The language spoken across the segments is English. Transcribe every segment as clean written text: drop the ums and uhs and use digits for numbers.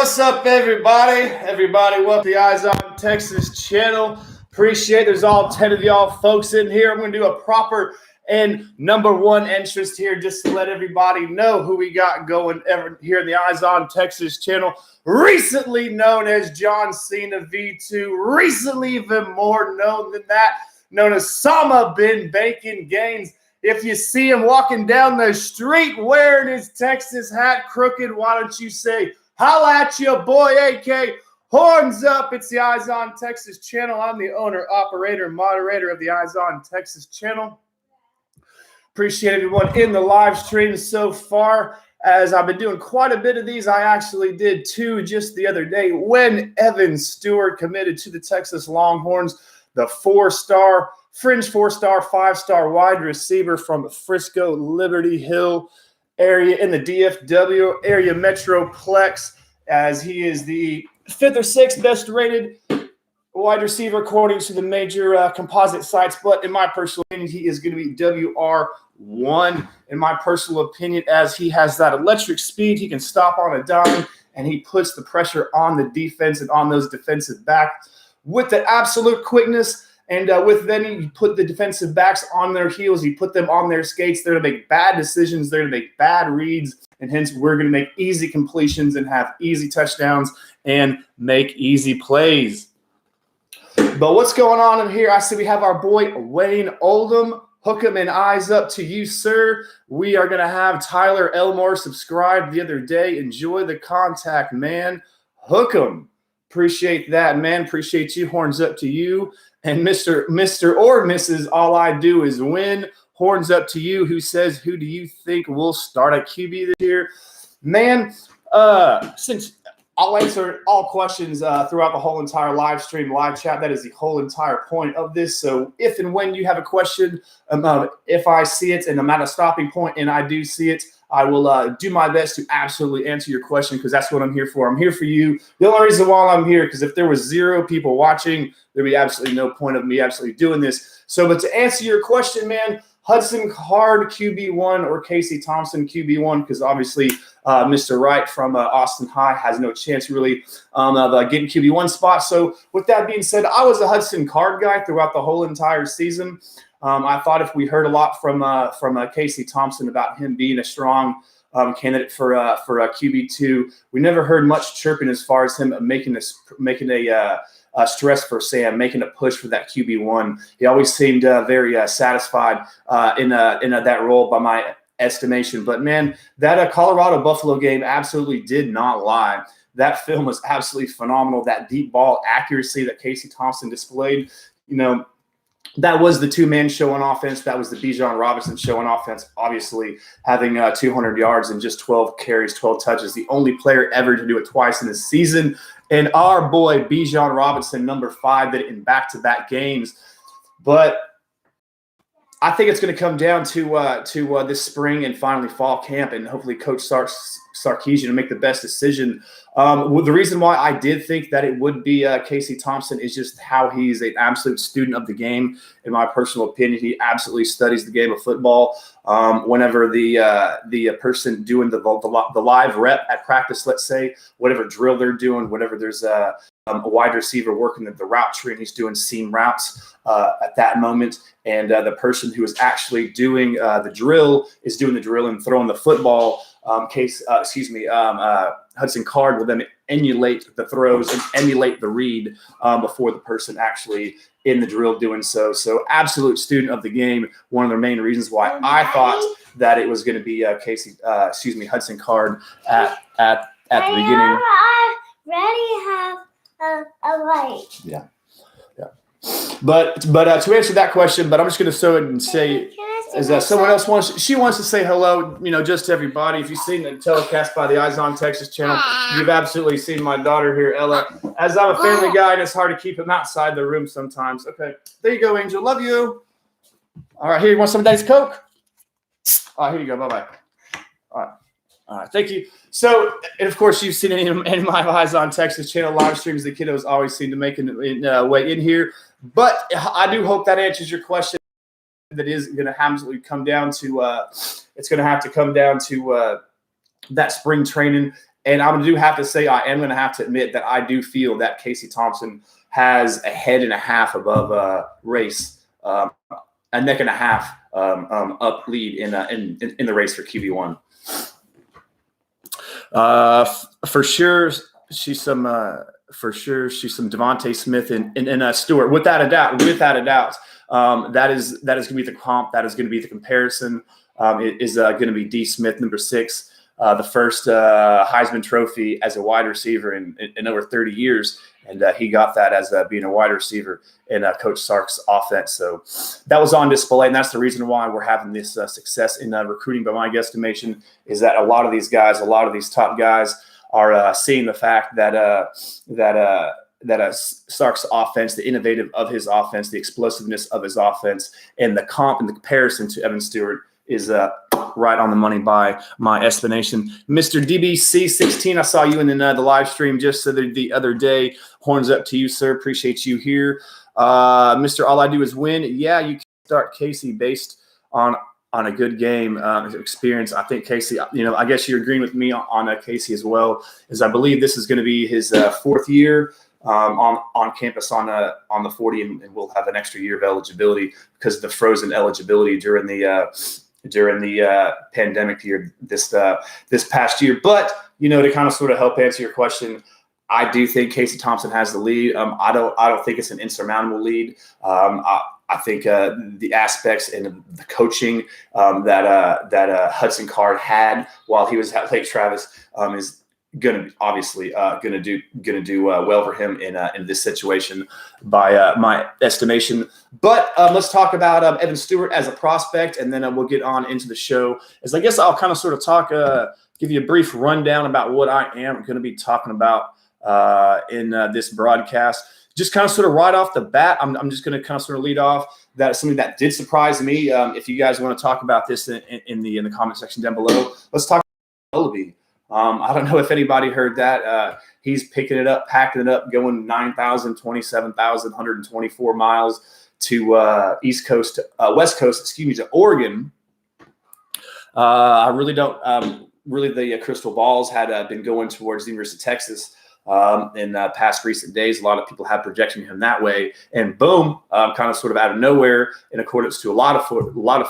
What's up, everybody? Welcome to the Eyes on Texas channel. Appreciate there's all 10 of y'all folks in here. I'm going to do a proper and number one entrance here just to let everybody know who we got going here in the Eyes on Texas channel. Recently known as John Cena V2. Recently even more known than that, known as Sama bin Bacon Gaines. If you see him walking down the street wearing his Texas hat crooked, why don't you say, holla at your boy, AK, horns up. It's the Eyes on Texas channel. I'm the owner, operator, moderator of the Eyes on Texas channel. Appreciate everyone in the live stream so far. As I've been doing quite a bit of these, I actually did two just the other day when Stewart committed to the Texas Longhorns, the fringe four-star, five-star wide receiver from Frisco, Liberty Hill area in the DFW area metroplex, as he is the fifth or sixth best rated wide receiver according to the major composite sites. But in my personal opinion, he is going to be WR1 in my personal opinion, as he has that electric speed. He can stop on a dime, and he puts the pressure on the defense and on those defensive backs with the absolute quickness. And with then you put the defensive backs on their heels, you put them on their skates. They're going to make bad decisions. They're going to make bad reads. And hence, we're going to make easy completions and have easy touchdowns and make easy plays. But what's going on in here? I see we have our boy Wayne Oldham. Hook 'em and eyes up to you, sir. We are going to have Tyler Elmore subscribed the other day. Enjoy the contact, man. Hook 'em. Appreciate that, man. Appreciate you. Horns up to you. And Mr. or Mrs. All I Do Is Win. Horns up to you. Who says, who do you think will start at QB this year? Man, since I'll answer all questions throughout the whole entire live stream, live chat. That is the whole entire point of this. So if and when you have a question, if I see it and I'm at a stopping point and I do see it, I will do my best to absolutely answer your question, because that's what I'm here for. I'm here for you. The only reason why I'm here, because if there was 0 people watching, there'd be absolutely no point of me absolutely doing this. So, but to answer your question, man, Hudson Card QB1 or Casey Thompson QB1, because obviously Mr. Wright from Austin High has no chance really of getting QB1 spot. So with that being said, I was a Hudson Card guy throughout the whole entire season. I thought if we heard a lot from Casey Thompson about him being a strong candidate for QB2, we never heard much chirping as far as him making a stress for Sam, making a push for that QB1. He always seemed very satisfied in that role by my estimation. But man, that Colorado Buffalo game absolutely did not lie. That film was absolutely phenomenal. That deep ball accuracy that Casey Thompson displayed, that was the two-man show on offense. That was the Bijan Robinson show on offense, obviously having 200 yards and just 12 carries, 12 touches. The only player ever to do it twice in the season. And our boy Bijan Robinson, number 5, did it in back-to-back games. But I think it's going to come down to this spring and finally fall camp, and hopefully Coach Sarkisian to make the best decision. The reason why I did think that it would be Casey Thompson is just how he's an absolute student of the game. In my personal opinion, he absolutely studies the game of football. Whenever the person doing the live rep at practice, let's say, whatever drill they're doing, whenever there's a wide receiver working the route tree and he's doing seam routes at that moment, and the person who is actually doing the drill is doing the drill and throwing the football. Hudson Card will then emulate the throws and emulate the read before the person actually in the drill doing so. So absolute student of the game. One of the main reasons why I thought that it was going to be Hudson Card at the beginning. Already have a light. Yeah. But to answer that question, but I'm just going to throw it and say, someone else wants to say hello, just to everybody. If you've seen the telecast by the Eyes on Texas channel, you've absolutely seen my daughter here, Ella. As I'm a family guy, and it's hard to keep him outside the room sometimes. Okay, there you go, Angel. Love you. All right, here, you want some of Daddy's Coke? All right, here you go. Bye-bye. All right, thank you. So, and of course, you've seen any of my Eyes on Texas channel live streams. The kiddos always seem to make a way in here. But I do hope that answers your question. That is going to absolutely come down to it's going to have to come down to that spring training And I do have to say, I am going to have to admit that I do feel that Casey Thompson has a head and a half above race, a neck and a half up lead in the race for QB1. For sure, she's some Devontae Smith and Stewart, without a doubt. That is going to be the comp. That is going to be the comparison. It is going to be D. Smith, number 6, the first Heisman Trophy as a wide receiver in over 30 years, and he got that as being a wide receiver in Coach Sark's offense. So that was on display, and that's the reason why we're having this success in recruiting. By my guesstimation, is that a lot of these top guys, are seeing the fact that Sark's offense, the innovative of his offense, the explosiveness of his offense, and the comp and the comparison to Evan Stewart is right on the money by my estimation. Mr. DBC16, I saw you in the live stream just the other day. Horns up to you, sir. Appreciate you here. Mr. All I Do Is Win. Yeah, you can start Casey based on a good game experience. I think Casey, I guess you're agreeing with me on Casey as well, as I believe this is going to be his 4th year on campus on the 40, and we'll have an extra year of eligibility because of the frozen eligibility during the pandemic year this past year. But to kind of sort of help answer your question, I do think Casey Thompson has the lead. I don't think it's an insurmountable lead. I think the aspects and the coaching that Hudson Card had while he was at Lake Travis is going to obviously going to do well for him in this situation by my estimation. But let's talk about Evan Stewart as a prospect, and then we'll get on into the show. As I guess I'll kind of sort of give you a brief rundown about what I am going to be talking about in this broadcast. Just kind of sort of right off the bat, I'm just going to kind of sort of lead off that something that did surprise me. If you guys want to talk about this in the comment section down below, let's talk about Lullaby. I don't know if anybody heard that. He's picking it up, packing it up, going 9,000, 27,000, 124 miles to West Coast, to Oregon. I really don't. Really, the crystal balls had been going towards the University of Texas. In past recent days, a lot of people have projecting him that way, and boom, kind of sort of out of nowhere, in accordance to a lot of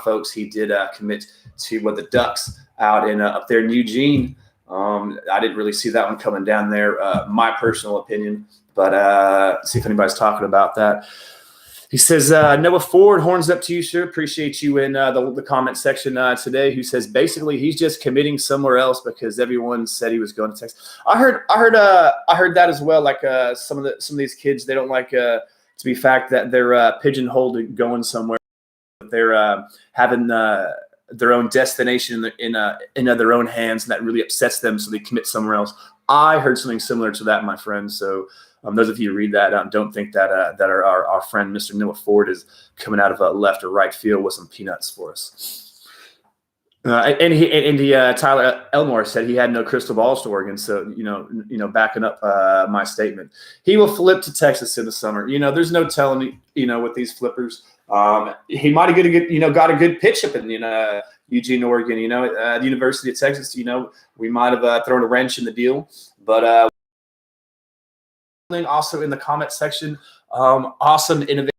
folks, he did commit to the Ducks out in up there in Eugene. I didn't really see that one coming down there, my personal opinion, but see if anybody's talking about that. He says, Noah Ford, horns up to you, sir. Appreciate you in the comment section today. Who says basically he's just committing somewhere else because everyone said he was going to Texas. I heard that as well. Like some of these kids, they don't like to be fact that they're pigeonholed and going somewhere. They're having their own destination in their own hands, and that really upsets them, so they commit somewhere else. I heard something similar to that, my friend. So those of you who read that, don't think that our friend Mr. Noah Ford is coming out of left or right field with some peanuts for us. Tyler Elmore said he had no crystal balls to Oregon, so backing up my statement, he will flip to Texas in the summer. There's no telling with these flippers. He might have got a good pitch up in Eugene, Oregon. The University of Texas. We might have thrown a wrench in the deal, but also in the comment section, awesome innovative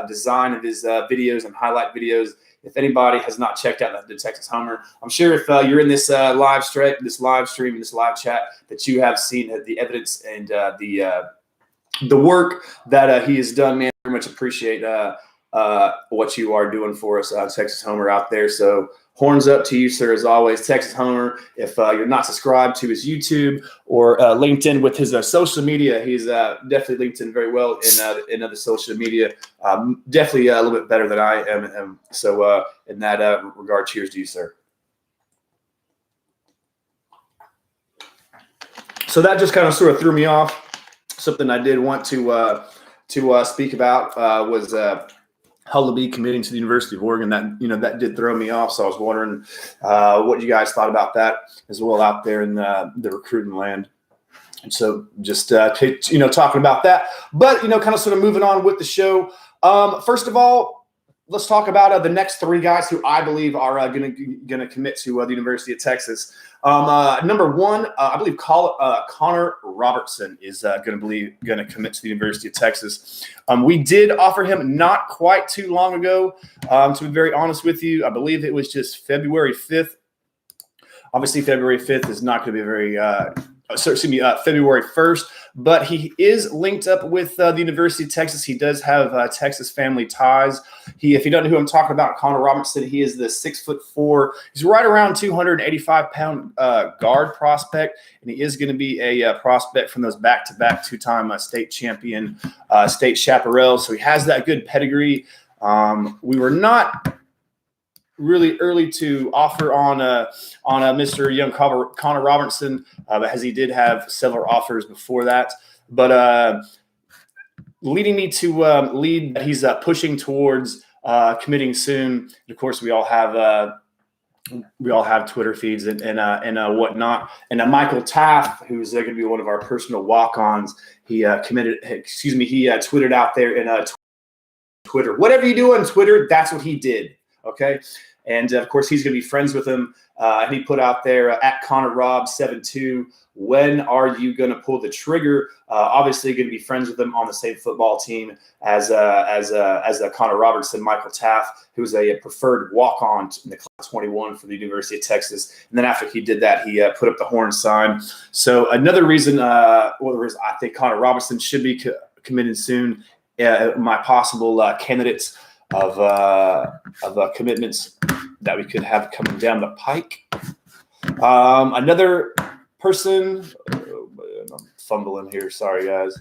design of his videos and highlight videos. If anybody has not checked out the Texas Homer, I'm sure if you're in this live stream, this live chat, that you have seen the evidence and the work that he has done. Man, very much appreciate what you are doing for us, Texas Homer out there. So horns up to you, sir, as always. Texas Homer, if you're not subscribed to his YouTube or LinkedIn with his social media, he's definitely linked in very well in other social media. Definitely a little bit better than I am. So in that regard, cheers to you, sir. So that just kind of sort of threw me off. Something I did want to speak about was Hullaby committing to the University of Oregon. That did throw me off. So I was wondering what you guys thought about that as well out there in the recruiting land. And so just talking about that, but kind of sort of moving on with the show. First of all, let's talk about the next three guys who I believe are going to commit to the University of Texas. Number one, I believe Connor Robertson is going to commit to the University of Texas. We did offer him not quite too long ago. To be very honest with you, I believe it was just February 5th. Obviously, February 5th is not going to be very February 1st, but he is linked up with the University of Texas. He does have Texas family ties. If you don't know who I'm talking about, Connor Robertson, he is the 6'4". He's right around 285-pound guard prospect, and he is going to be a prospect from those back-to-back two-time state champion state chaparrals. So he has that good pedigree. We were not really early to offer on Mr. Young Connor Robertson, as he did have several offers before that. But leading me to lead that he's pushing towards committing soon. And of course, we all have Twitter feeds and whatnot. And Michael Taft, who's going to be one of our personal walk-ons, he tweeted out there in Twitter. Whatever you do on Twitter, that's what he did. Okay. And of course, he's going to be friends with him. And he put out there at Connor Rob 72. When are you going to pull the trigger? Obviously, going to be friends with him on the same football team as Connor Robertson, Michael Taft, who was a preferred walk-on in the class 21 for the University of Texas. And then after he did that, he put up the horn sign. So another reason, I think Connor Robertson should be committed soon. My possible candidates of commitments that we could have coming down the pike. Another person, I'm fumbling here. Sorry, guys.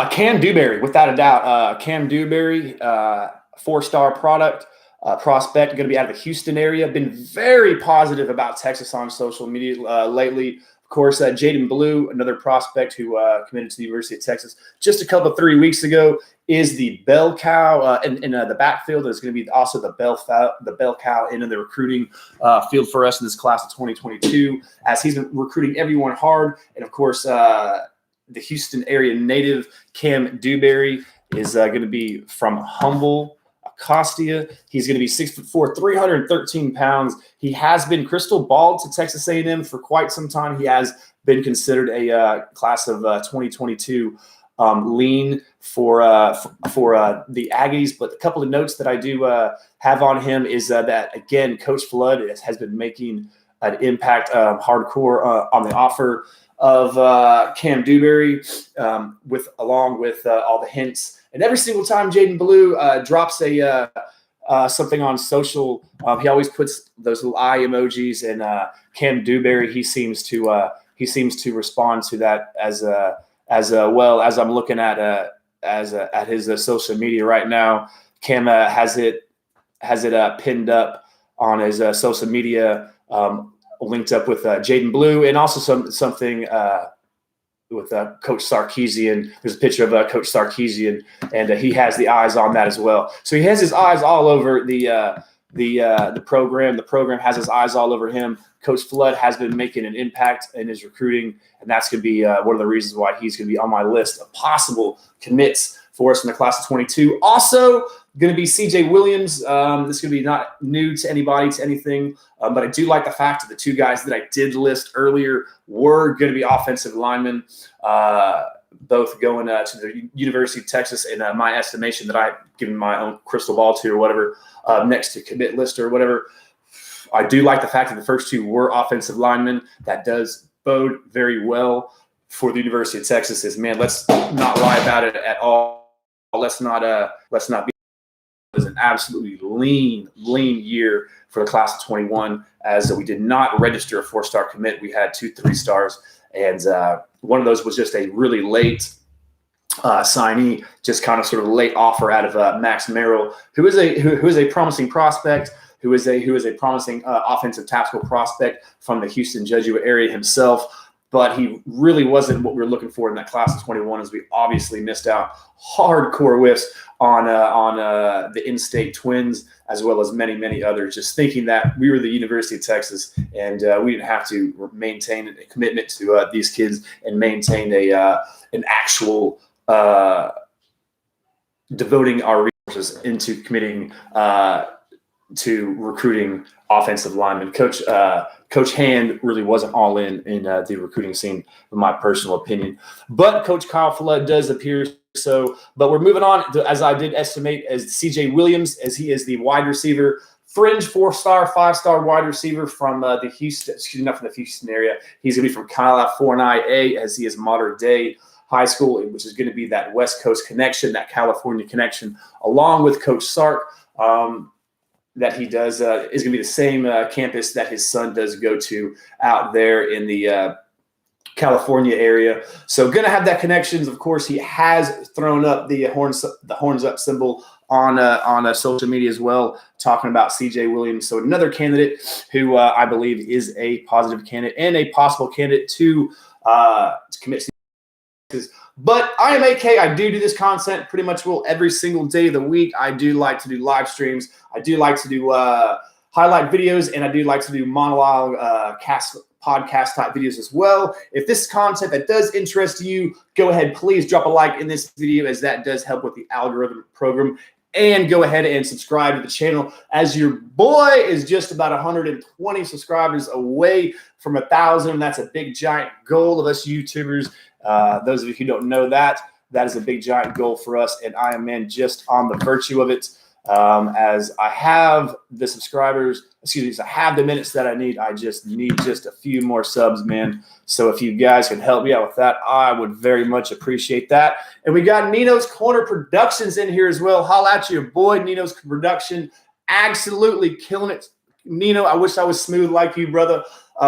Cam Dewberry, without a doubt. Cam Dewberry, 4-star prospect, going to be out of the Houston area. Been very positive about Texas on social media lately. Of course, Jaden Blue, another prospect who committed to the University of Texas just a couple 3 weeks ago, is the bell cow in the backfield. Is going to be also the bell cow into the recruiting field for us in this class of 2022, as he's been recruiting everyone hard. And of course, the Houston area native Cam Dewberry is going to be from Humble, Costia. He's going to be 6'4", 313 pounds. He has been crystal balled to Texas A&M for quite some time. He has been considered a class of 2022 lean for the Aggies. But a couple of notes that I do have on him is that, again, Coach Flood has been making an impact hardcore on the offer of Cam Dewberry, along with all the hints. And every single time Jaden Blue drops a something on social, he always puts those little eye emojis. And Cam Dewberry, he seems to respond to that as well. As I'm looking at his social media right now, Cam has it pinned up on his social media, linked up with Jaden Blue, and also something with Coach Sarkisian. There's a picture of Coach Sarkisian, and he has the eyes on that as well. So he has his eyes all over the program. The program has his eyes all over him. Coach Flood has been making an impact in his recruiting, and that's going to be one of the reasons why he's going to be on my list of possible commits for us in the class of 22. Also going to be CJ Williams. This is going to be not new to anybody, to anything, but I do like the fact that the two guys that I did list earlier were going to be offensive linemen, both going to the University of Texas in my estimation that I've given my own crystal ball to or whatever, next to commit list or whatever. I do like the fact that the first two were offensive linemen. That does bode very well for the University of Texas. Let's not lie about it at all. Let's not be. It was an absolutely lean year for the class of 21, as we did not register a 4-star commit. We had 2 3-stars, and one of those was just a really late signee, just kind of sort of late offer out of Max Merrill, who is a promising prospect, who is a promising offensive tactical prospect from the Houston Jesuit area himself. But he really wasn't what we were looking for in that class of 21, as we obviously missed out hardcore whiffs on the in-state Twins, as well as many, many others, just thinking that we were the University of Texas and we didn't have to maintain a commitment to these kids and maintain an actual devoting our resources into committing to recruiting offensive linemen. Coach Hand really wasn't all in the recruiting scene, in my personal opinion. But Coach Kyle Flood does appear so. But we're moving on, as I did estimate, as C.J. Williams, as he is the wide receiver, fringe 4-star, 5-star wide receiver from the Houston, not from the Houston area. He's going to be from California, as he is modern day high school, which is going to be that West Coast connection, that California connection, along with Coach Sark. That he does is going to be the same campus that his son does go to out there in the California area. So going to have that connections. Of course, he has thrown up the horns up symbol on social media as well, talking about C.J. Williams. So another candidate who I believe is a positive candidate and a possible candidate to commit to. But I am AK. I do this content pretty much every single day of the week. I do like to do live streams. I do like to do highlight videos, and I do like to do monologue podcast type videos as well. If this is content that does interest you, go ahead, please drop a like in this video, as that does help with the algorithm program. And go ahead and subscribe to the channel, as your boy is just about 120 subscribers away from 1,000. That's a big giant goal of us YouTubers. Those of you who don't know that is a big giant goal for us, and I am just on the virtue of it. As I have the subscribers, I have the minutes that I need. I just need a few more subs, man. So if you guys can help me out with that, I would very much appreciate that. And we got Nino's Corner Productions in here as well. Holla at your boy, Nino's Production. Absolutely killing it. Nino, I wish I was smooth like you, brother.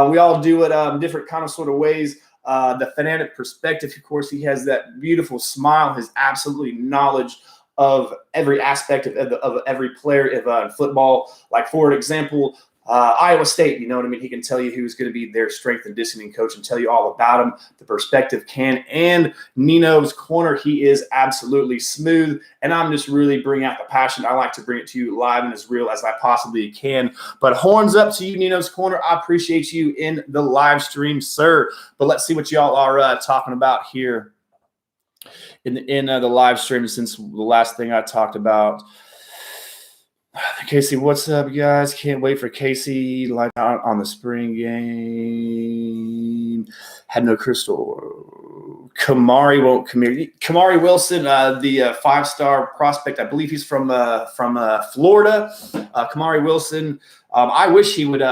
We all do it different kind of sort of ways. The fanatic perspective, of course, he has that beautiful smile, his absolutely knowledge of every aspect of every player in football. Like, for example, Iowa State, you know what I mean? He can tell you who's going to be their strength and conditioning coach and tell you all about him. The perspective can. And Nino's Corner, he is absolutely smooth. And I'm just really bringing out the passion. I like to bring it to you live and as real as I possibly can. But horns up to you, Nino's Corner. I appreciate you in the live stream, sir. But let's see what y'all are talking about here in the live stream, since the last thing I talked about. Casey, what's up, guys? Can't wait for Casey live out on the spring game. Had no crystal. Kamari won't come here. Kamari Wilson, the 5-star prospect, I believe he's from Florida. Kamari Wilson, I wish he would.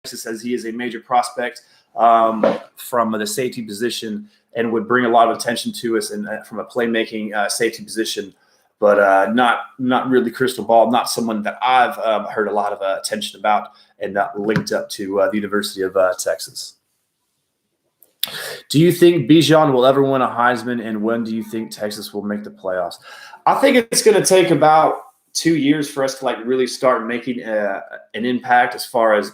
Says he is a major prospect from the safety position and would bring a lot of attention to us, and from a playmaking safety position. But not really crystal ball, not someone that I've heard a lot of attention about and linked up to the University of Texas. Do you think Bijan will ever win a Heisman, and when do you think Texas will make the playoffs? I think it's going to take about 2 years for us to really start making an impact as far as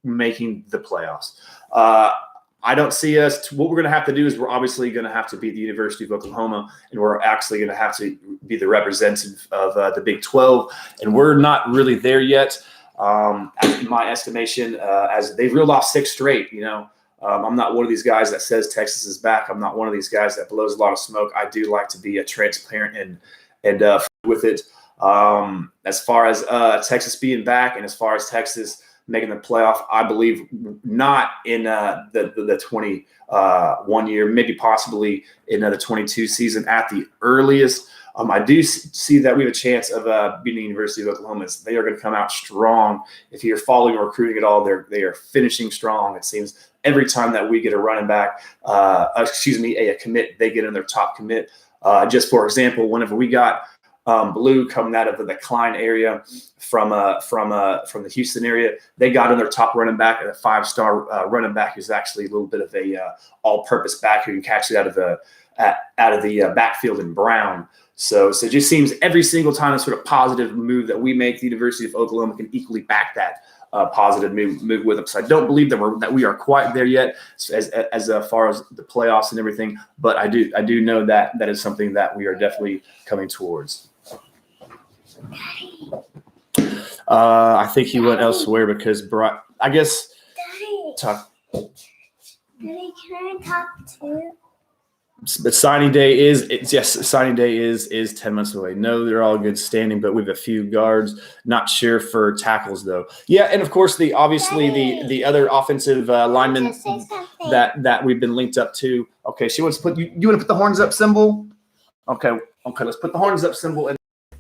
making the playoffs. I don't see us. What we're going to have to do is we're obviously going to have to beat the University of Oklahoma, and we're actually going to have to be the representative of the Big 12, and we're not really there yet. In my estimation, as they've reeled off 6 straight. I'm not one of these guys that says Texas is back. I'm not one of these guys that blows a lot of smoke. I do like to be transparent and with it. As far as Texas being back, and as far as Texas making the playoff, I believe not in the 21 year, maybe possibly in the 22 season at the earliest. I do see that we have a chance of beating the University of Oklahoma. They are going to come out strong. If you're following recruiting at all, they are finishing strong. It seems every time that we get a running back, a commit, they get in their top commit. Just for example, whenever we got Blue coming out of the Klein area from the Houston area, they got in their top running back, a 5-star running back who's actually a little bit of a all-purpose back who can catch it out of the backfield in Brown. So it just seems every single time a sort of positive move that we make, the University of Oklahoma can equally back that positive move with them. So I don't believe that we are quite there yet as far as the playoffs and everything. But I do know that is something that we are definitely coming towards. I think he went elsewhere because I guess. Daddy, Talk. Daddy, can I talk too? But signing day is 10 months away. No, they're all good standing, but we have a few guards. Not sure for tackles though. Yeah, and of course the other offensive linemen that we've been linked up to. Okay, she wants to put you want to put the horns up symbol. Okay, let's put the horns up symbol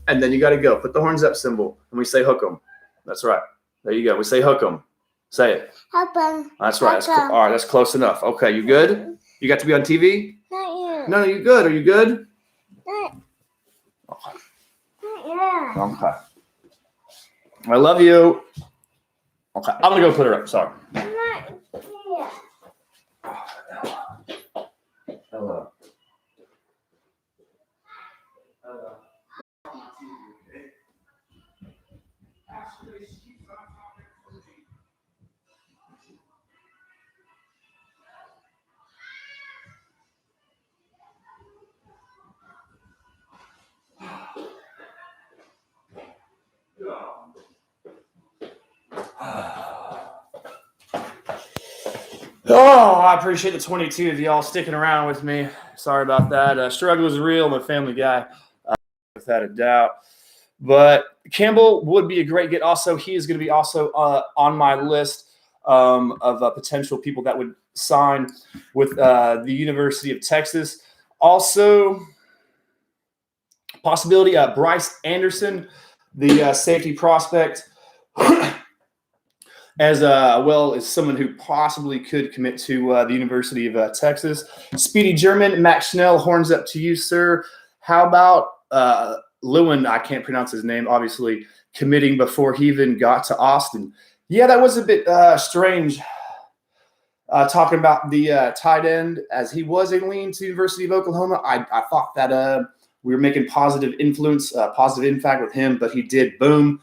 and then you got to go. Put the horns up symbol and we say hook 'em. That's right. There you go. We say hook 'em. Say it. Hook 'em. That's right. All right, that's close enough. Okay, you good? You got to be on TV? Not yet. No, you good. Are you good? Not yet. Okay. I love you. Okay, I'm going to go put her up. Sorry. Not yet. Hello. Oh, I appreciate the 22 of y'all sticking around with me. Sorry about that. Struggle is real. I'm a family guy, without a doubt. But Campbell would be a great get. Also, he is going to be also on my list of potential people that would sign with the University of Texas. Also, possibility Bryce Anderson, the safety prospect. As well as someone who possibly could commit to the University of Texas. Speedy German, Max Schnell, horns up to you, sir. How about Lewin, I can't pronounce his name, obviously, committing before he even got to Austin? Yeah, that was a bit strange talking about the tight end, as he was a lean to University of Oklahoma. I thought that we were making positive influence, positive impact with him, but he did, boom,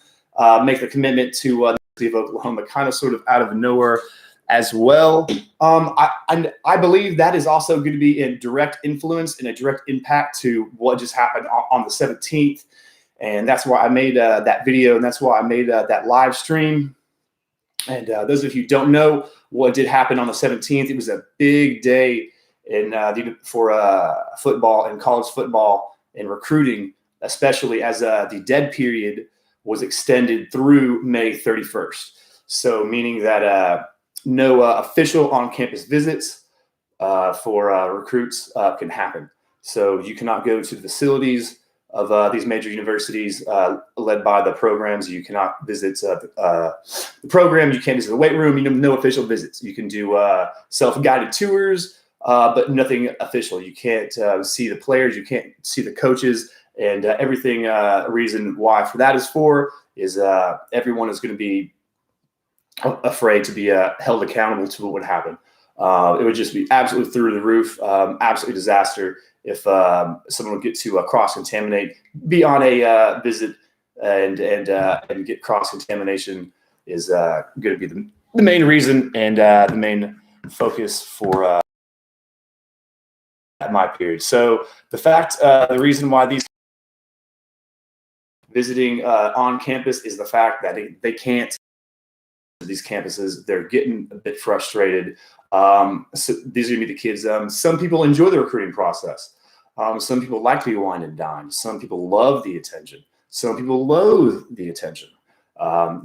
make the commitment to of Oklahoma, kind of sort of out of nowhere as well. I believe that is also going to be a direct influence and a direct impact to what just happened on the 17th. And that's why I made that video, and that's why I made that live stream. And those of you who don't know what did happen on the 17th, it was a big day for football and college football and recruiting, especially as the dead period was extended through May 31st. So meaning that no official on-campus visits for recruits can happen. So you cannot go to the facilities of these major universities led by the programs. You cannot visit the program. You can't visit the weight room. No official visits. You can do self-guided tours, but nothing official. You can't see the players. You can't see the coaches. And everything reason why for that is everyone is going to be afraid to be held accountable to what would happen. It would just be absolutely through the roof, absolutely disaster if someone would get to cross-contaminate, be on a visit, and get cross-contamination is going to be the main reason and the main focus for my period. So the reason why these visiting on campus is the fact that they can't. These campuses, they're getting a bit frustrated. So these are going to be the kids. Some people enjoy the recruiting process. Some people like to be wined and dined. Some people love the attention. Some people loathe the attention.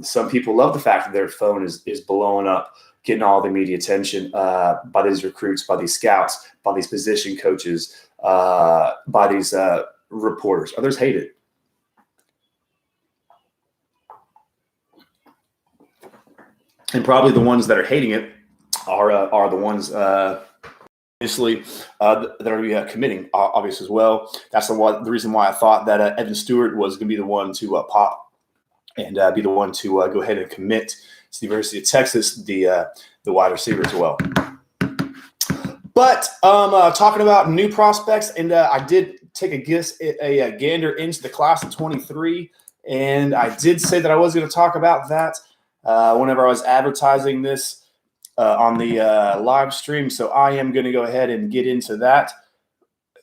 Some people love the fact that their phone is blowing up, getting all the media attention by these recruits, by these scouts, by these position coaches, by these reporters. Others hate it. And probably the ones that are hating it are the ones obviously that are committing, obviously as well. That's the reason why I thought that Evan Stewart was going to be the one to pop and be the one to go ahead and commit to the University of Texas, the wide receiver as well. But talking about new prospects, and I did take a gander into the class of 23, and I did say that I was going to talk about that whenever I was advertising this on the live stream. So I am going to go ahead and get into that.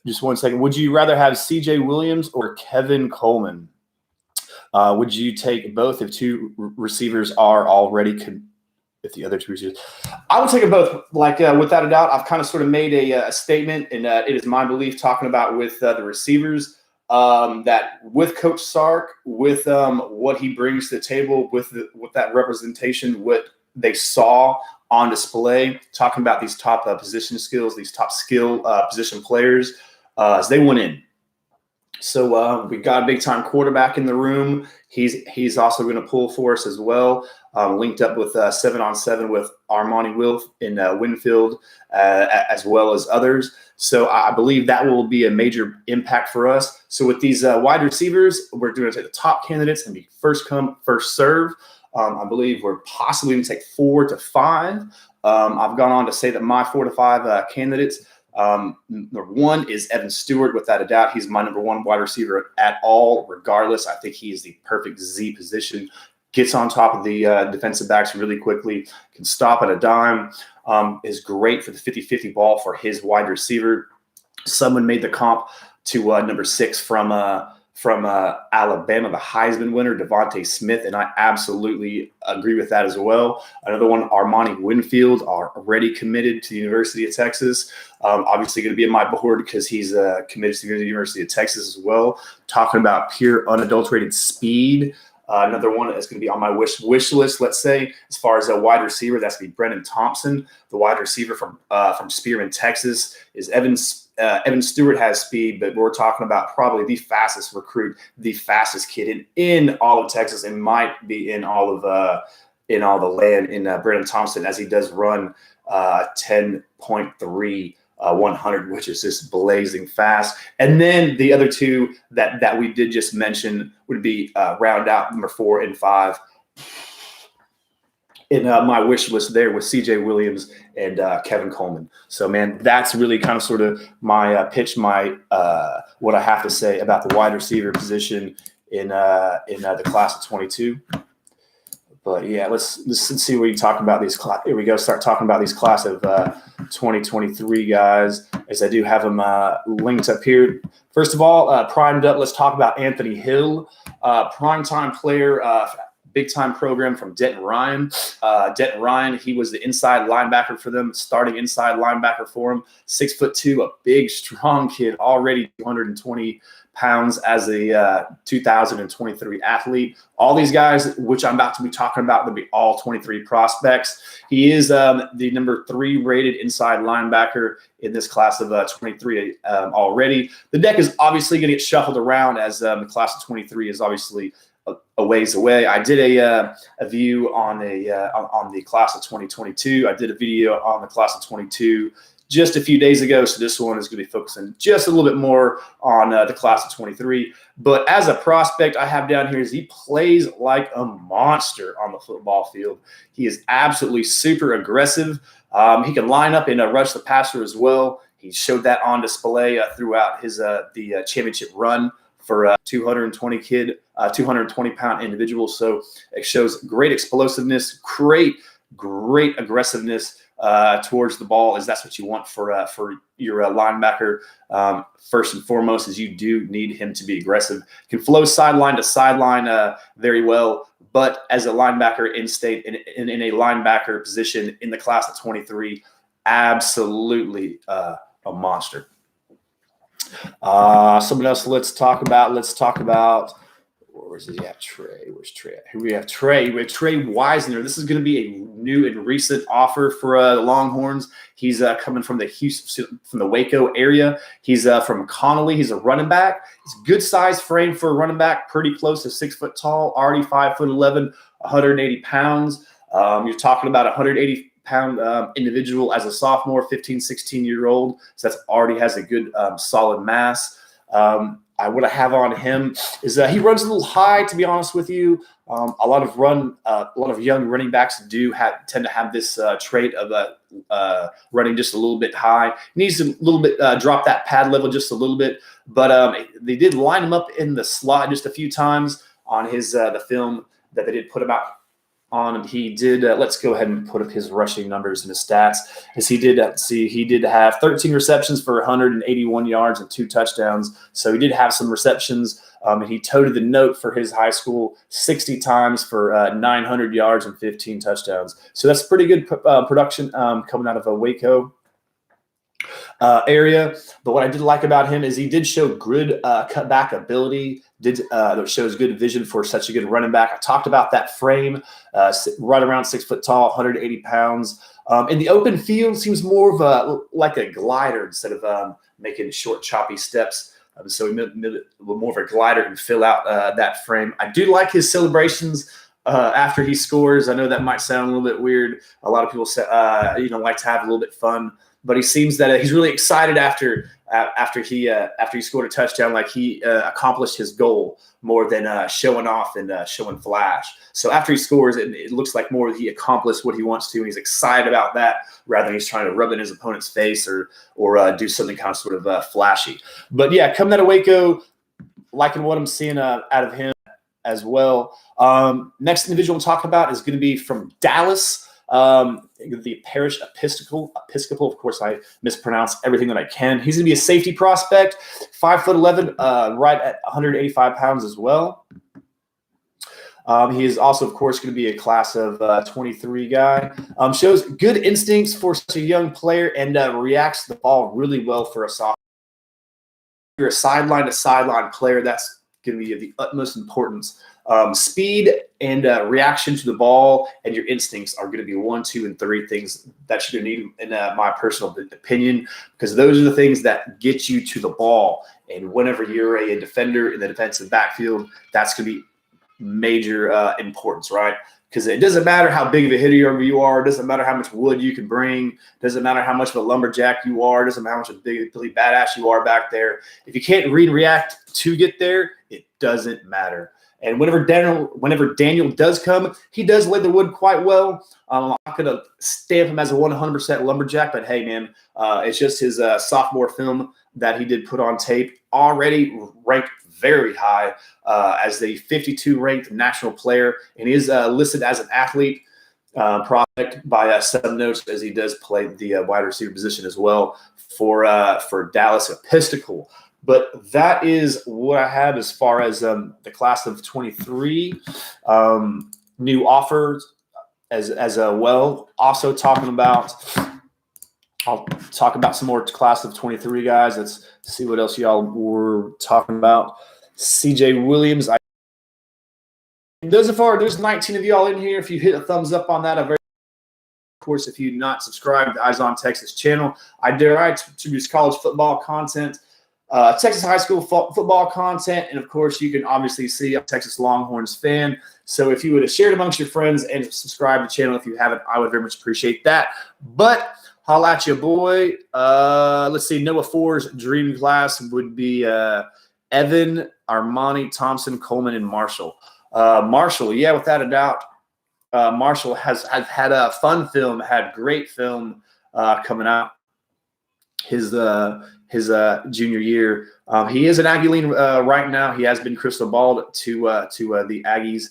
Just 1 second. Would you rather have C.J. Williams or Kevin Coleman? Would you take both if two receivers are already if the other two receivers. I would take them both. Like without a doubt, I've kind of sort of made a statement, and it is my belief talking about with the receivers that with Coach Sark, with what he brings to the table, with that representation, what they saw on display, talking about these top position skills, these top skill position players, as they went in. So we got a big-time quarterback in the room. He's also going to pull for us as well. Linked up with 7-on-7 with Armani Wilf in Winfield, as well as others. So I believe that will be a major impact for us. So with these wide receivers, we're going to take the top candidates and be first come, first serve. I believe we're possibly going to take 4 to 5. I've gone on to say that my 4 to 5 candidates. Number 1 is Evan Stewart. Without a doubt, he's my number 1 wide receiver at all, regardless. I think he is the perfect Z position. Gets on top of the defensive backs really quickly, can stop at a dime, is great for the 50-50 ball for his wide receiver. Someone made the comp to number 6 from Alabama, the Heisman winner, Devontae Smith, and I absolutely agree with that as well. Another one, Armani Winfield, are already committed to the University of Texas. Obviously going to be in my board because he's committed to the University of Texas as well. Talking about pure unadulterated speed. Another one that's going to be on my wish list, let's say, as far as a wide receiver, that's going to be Brennan Thompson. The wide receiver from Spearman, Texas, is Evan Stewart has speed, but we're talking about probably the fastest recruit, the fastest kid in all of Texas, and might be in all the land in Brennan Thompson, as he does run 10.3 100, which is just blazing fast. And then the other two that we did just mention would be round out number 4 and 5 in my wish list there with CJ Williams and Kevin Coleman. So, man, that's really kind of sort of my pitch, my what I have to say about the wide receiver position in the class of 22. But yeah, let's see what you talk about these. Here we go. Start talking about these class of 2023 guys, as I do have them linked up here. First of all, primed up. Let's talk about Anthony Hill, primetime player, big time program from Denton Ryan. Denton Ryan, he was the inside linebacker for them, starting inside linebacker for him. 6'2", a big, strong kid, already 220 pounds as a 2023 athlete. All these guys, which I'm about to be talking about, they'll be all 23 prospects. He is the number 3 rated inside linebacker in this class of 23 already. The deck is obviously going to get shuffled around as the class of 23 is obviously a ways away. I did a view on the class of 2022. I did a video on the class of 22 just a few days ago. So this one is going to be focusing just a little bit more on the class of 23. But as a prospect, I have down here is he plays like a monster on the football field. He is absolutely super aggressive. He can line up and rush the passer as well. He showed that on display throughout his the championship run for 220-pound individual. So it shows great explosiveness, great aggressiveness towards the ball, as that's what you want for your linebacker. First and foremost, is you do need him to be aggressive. Can flow sideline to sideline very well, but as a linebacker in state, in a linebacker position in the class of 23, absolutely a monster. Someone else let's talk about. Where's he at? Trey. Where's Trey? Here we have Trey. We have Trey Wisner. This is going to be a new and recent offer for the Longhorns. He's coming from the Waco area. He's from Connolly. He's a running back. He's a good size frame for a running back, pretty close to 6 foot tall, already 5'11", 180 pounds. You're talking about 180-pound individual as a sophomore, 15, 16-year-old. So that's already has a good solid mass. What I have on him is he runs a little high, to be honest with you. A lot of young running backs tend to have this trait of running just a little bit high. He needs to a little bit drop that pad level just a little bit. But they did line him up in the slot just a few times on his the film that they did put him out on him. He did. Let's go ahead and put up his rushing numbers and his stats. As he did he did have 13 receptions for 181 yards and 2 touchdowns. So he did have some receptions. And he toted the note for his high school 60 times for 900 yards and 15 touchdowns. So that's pretty good production coming out of a Waco area. But what I did like about him is he did show good cutback ability. That shows good vision for such a good running back. I talked about that frame, right around 6 foot tall, 180 pounds. In the open field, seems more of like a glider instead of making short, choppy steps. So he made a little more of a glider and fill out that frame. I do like his celebrations after he scores. I know that might sound a little bit weird. A lot of people say, like to have a little bit fun. But he seems that he's really excited after he scored a touchdown, like he accomplished his goal more than showing off and showing flash. So after he scores, it looks like more he accomplished what he wants to, and he's excited about that rather than he's trying to rub it in his opponent's face or do something kind of sort of flashy. But yeah, coming out of Waco, liking what I'm seeing out of him as well. Next individual I'm talking about is going to be from Dallas. The Parish Episcopal. Of course, I mispronounce everything that I can. He's going to be a safety prospect, 5'11", right at 185 pounds as well. He is also, of course, going to be a class of 23 guy. Shows good instincts for such a young player and reacts to the ball really well for a sophomore. If you're a sideline-to-sideline player, that's going to be of the utmost importance. Speed and reaction to the ball and your instincts are going to be 1, 2, and 3 things that you're going to need, in my personal opinion, because those are the things that get you to the ball. And whenever you're a defender in the defensive backfield, that's going to be major importance, right? Because it doesn't matter how big of a hitter you are. It doesn't matter how much wood you can bring. It doesn't matter how much of a lumberjack you are. It doesn't matter how much of a big, really badass you are back there. If you can't read and react to get there, it doesn't matter. And whenever Daniel does come, he does lay the wood quite well. I'm not going to stamp him as a 100% lumberjack, but hey, man, it's just his sophomore film that he did put on tape, already ranked very high as the 52 ranked national player, and he is listed as an athlete prospect by some notes, as he does play the wide receiver position as well for Dallas Episcopal. But that is what I have as far as the class of 23 new offers as well. Also talking about, I'll talk about some more class of 23 guys. Let's see what else y'all were talking about. CJ Williams. There's 19 of y'all in here. If you hit a thumbs up on that, of course, if you're not subscribed to Eyes on Texas channel, I produce college football content, Texas high school football content, and of course, you can obviously see I'm a Texas Longhorns fan. So if you would have shared amongst your friends and subscribe to the channel if you haven't, I would very much appreciate that. But holla at you, boy. Let's see. Noah Four's dream class would be Evan, Armani, Thompson, Coleman, and Marshall. Marshall, yeah, without a doubt. Marshall has had a fun film, had great film coming out his junior year. He is an Aggieline right now. He has been crystal balled to the Aggies.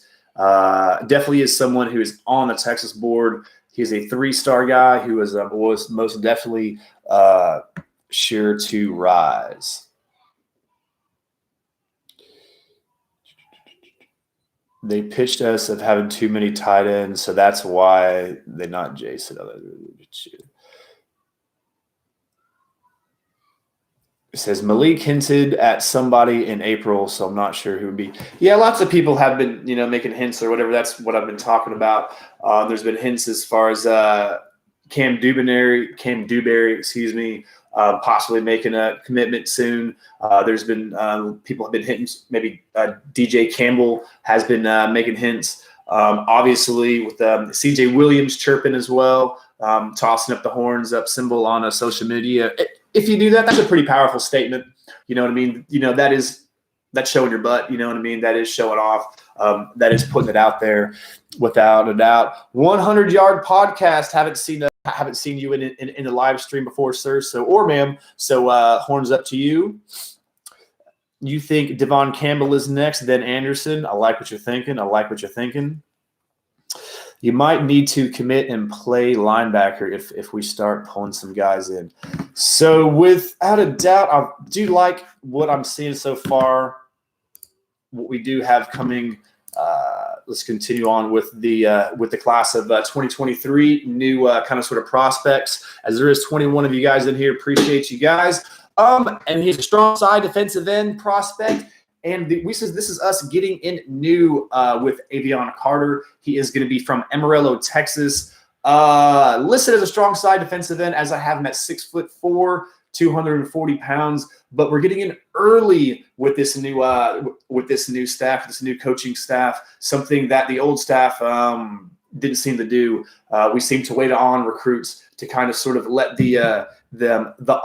Definitely is someone who is on the Texas board. He's a 3-star guy who was most definitely sure to rise. They pitched us of having too many tight ends, so that's why they're not Jason. It says Malik hinted at somebody in April, so I'm not sure who would be. Yeah, lots of people have been, making hints or whatever. That's what I've been talking about. There's been hints as far as Cam Dewberry, possibly making a commitment soon. There's been people have been hinting. Maybe DJ Campbell has been making hints. Obviously, with CJ Williams chirping as well, tossing up the horns up symbol on social media. If you do that, that's a pretty powerful statement. You know what I mean? That's showing your butt. You know what I mean? That is showing off. That is putting it out there without a doubt. 100-yard podcast. Haven't seen you in the live stream before, sir. Or ma'am. So horns up to you. You think Devon Campbell is next, then Anderson. I like what you're thinking. You might need to commit and play linebacker if we start pulling some guys in. So without a doubt, I do like what I'm seeing so far. What we do have coming. Let's continue on with the class of 2023 new kind of sort of prospects. As there is 21 of you guys in here, appreciate you guys. And he's a strong side defensive end prospect. And this is us getting in new with Avion Carter. He is going to be from Amarillo, Texas. Listed as a strong side defensive end, as I have him at 6'4", 240 pounds. But we're getting in early with this new staff, this new coaching staff. Something that the old staff didn't seem to do. We seem to wait on recruits to kind of sort of let the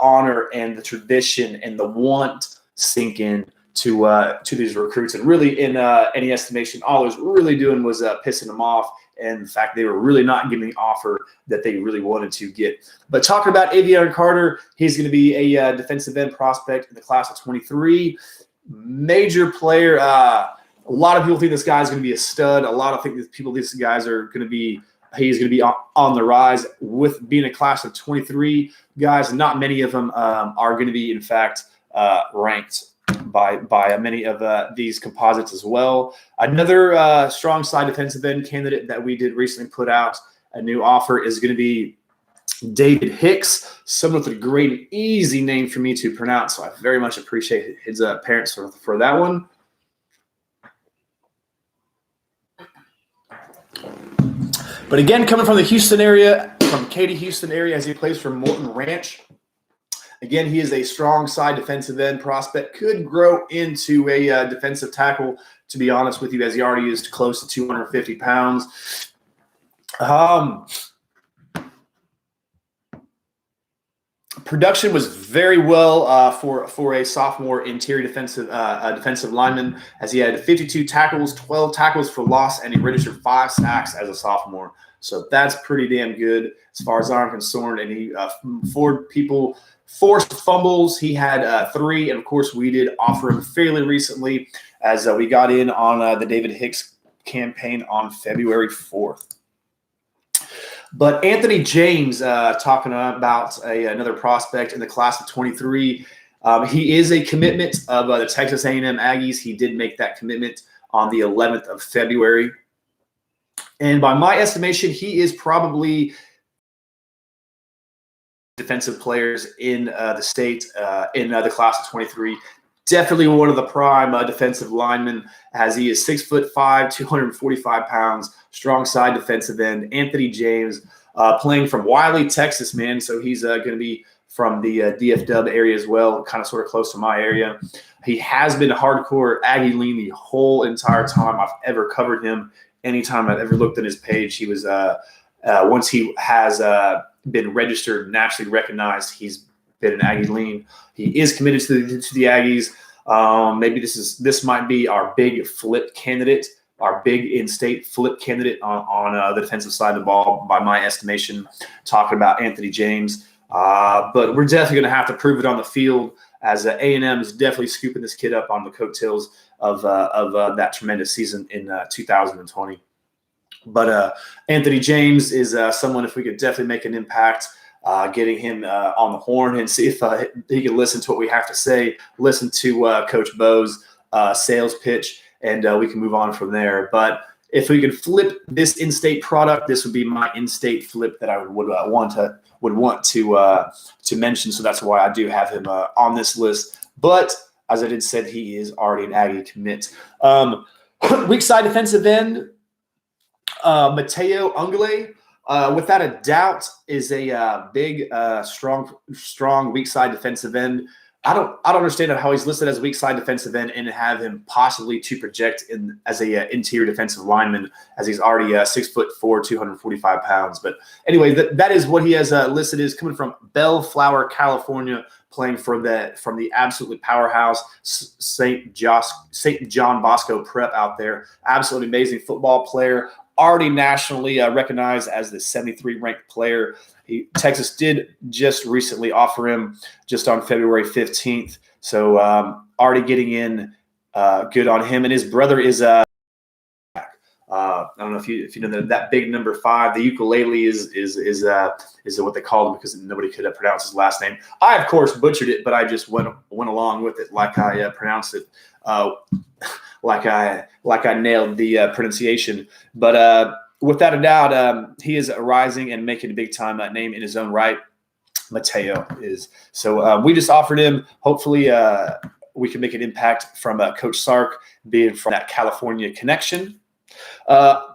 honor and the tradition and the want sink in to these recruits. And really, in any estimation, all I was really doing was pissing them off. And the fact they were really not getting the offer that they really wanted to get. But talking about Avion Carter, he's going to be a defensive end prospect in the class of 23. Major player. A lot of people think this guy's going to be a stud. A lot of people think these guys are going to be. He's going to be on the rise. With being a class of 23 guys, not many of them are going to be, in fact, ranked by many of these composites as well. Another strong side defensive end candidate that we did recently put out a new offer is going to be David Hicks, someone with a great and easy name for me to pronounce. So I very much appreciate his parents for that one. But again, coming from the Houston area, from Katy, Houston area, as he plays for Morton Ranch. Again, he is a strong side defensive end prospect. Could grow into a defensive tackle, to be honest with you, as he already is close to 250 pounds. Production was very well for a sophomore interior defensive lineman, as he had 52 tackles, 12 tackles for loss, and he registered 5 sacks as a sophomore. So that's pretty damn good as far as I'm concerned. And he forced fumbles. He had 3, and of course we did offer him fairly recently as we got in on the David Hicks campaign on February 4th. But Anthony James, talking about another prospect in the class of 23, he is a commitment of the Texas A&M Aggies. He did make that commitment on the 11th of February. And by my estimation, he is probably defensive players in the state in the class of 23. Definitely one of the prime defensive linemen, as he is 6'5", 245 pounds, strong side defensive end. Anthony James, playing from Wiley, Texas, man. So he's going to be from the DFW area as well, kind of sort of close to my area. He has been hardcore Aggie lean the whole entire time I've ever covered him. Anytime I've ever looked at his page, he was once he has been registered, nationally recognized, he's been an Aggie lean. He is committed to the Aggies. Maybe this might be our big flip candidate, our big in-state flip candidate on the defensive side of the ball, by my estimation, talking about Anthony James. But we're definitely going to have to prove it on the field, as A&M is definitely scooping this kid up on the coattails of that tremendous season in 2020. But Anthony James is someone, if we could definitely make an impact, getting him on the horn and see if he can listen to what we have to say, listen to Coach Bo's sales pitch, and we can move on from there. But if we could flip this in-state product, this would be my in-state flip that I would want to mention. So that's why I do have him on this list. But as I did said, he is already an Aggie commit. Weak side defensive end, Mateo Ungale, without a doubt, is a big, strong weak side defensive end. I don't understand how he's listed as a weak side defensive end and have him possibly to project as a interior defensive lineman, as he's already 6'4", 245 pounds. But anyway, that is what he has listed as, coming from Bellflower, California, playing from the absolutely powerhouse St. John Bosco Prep out there. Absolutely amazing football player. Already nationally recognized as the 73 ranked player. Texas did just recently offer him just on February 15th. So already getting in good on him. And his brother is I don't know if you know that big number 5. The ukulele is what they called him because nobody could pronounce his last name. I of course butchered it, but I just went along with it like I pronounced it, like I nailed the pronunciation. But without a doubt, he is rising and making a big time name in his own right. Mateo is. So we just offered him. Hopefully we can make an impact from Coach Sark being from that California connection.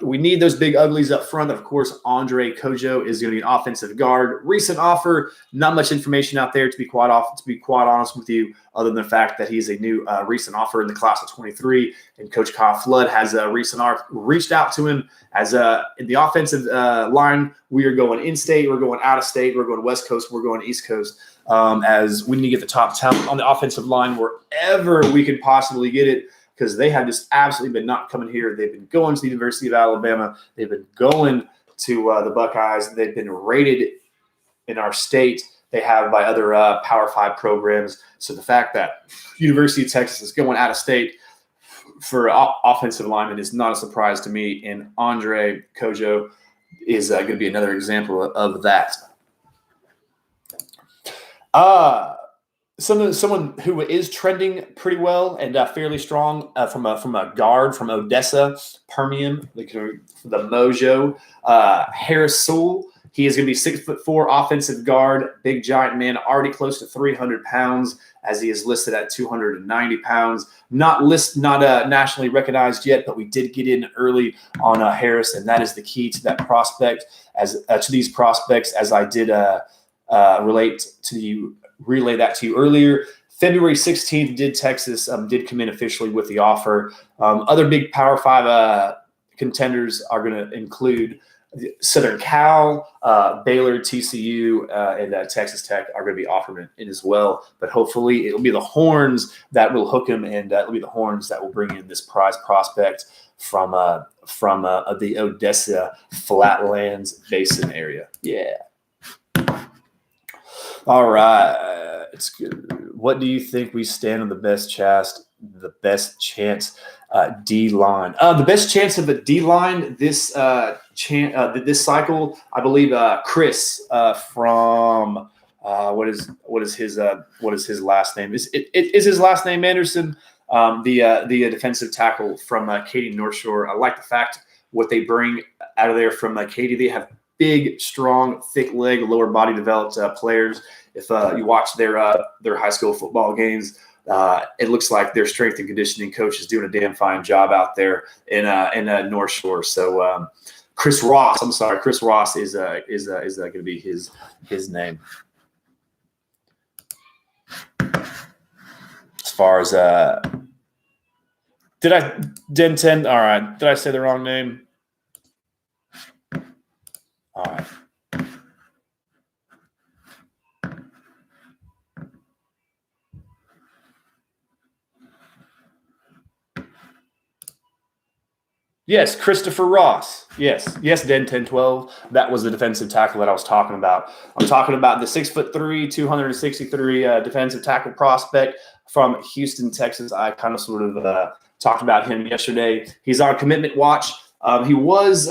We need those big uglies up front. Of course, Andre Kojo is going to be an offensive guard. Recent offer, not much information out there to be quite honest with you, other than the fact that he's a new recent offer in the class of 23. And Coach Kyle Flood has a reached out to him as in the offensive line. We are going in-state, we're going out of state, we're going West Coast, we're going East Coast. As we need to get the top talent on the offensive line wherever we can possibly get it, because they have just absolutely been not coming here. They've been going to the University of Alabama. They've been going to the Buckeyes. They've been rated in our state. They have by other Power 5 programs. So the fact that University of Texas is going out of state for offensive linemen is not a surprise to me. And Andre Kojo is going to be another example of that. Someone who is trending pretty well and fairly strong from a guard from Odessa, Permian, the Mojo, Harris Sewell. He is going to be 6'4" offensive guard, big giant man, already close to 300 pounds, as he is listed at 290 pounds. Not nationally recognized yet, but we did get in early on Harris, and that is the key to that prospect. As to these prospects, as I did relay that to you earlier. February 16th, Texas did come in officially with the offer. Other big Power 5 contenders are going to include Southern Cal, Baylor, TCU, and Texas Tech are going to be offering it as well. But hopefully it'll be the Horns that will hook him, and it'll be the Horns that will bring in this prize prospect from the Odessa Flatlands Basin area. Yeah. All right, it's good. What do you think we stand on the best chance D line? The best chance of a D line this cycle, I believe. Chris from what is his last name? Is his last name Anderson? The defensive tackle from Katy North Shore. I like the fact what they bring out of there from Katy. They have big, strong, thick leg, lower body developed players. If you watch their high school football games, it looks like their strength and conditioning coach is doing a damn fine job out there in North Shore. So Chris Ross is going to be his name. As far as did I say the wrong name? All right. Yes, Christopher Ross. Yes, Den 1012. That was the defensive tackle that I was talking about. I'm talking about the 6'3", 263 defensive tackle prospect from Houston, Texas. I kind of sort of talked about him yesterday. He's on commitment watch. He was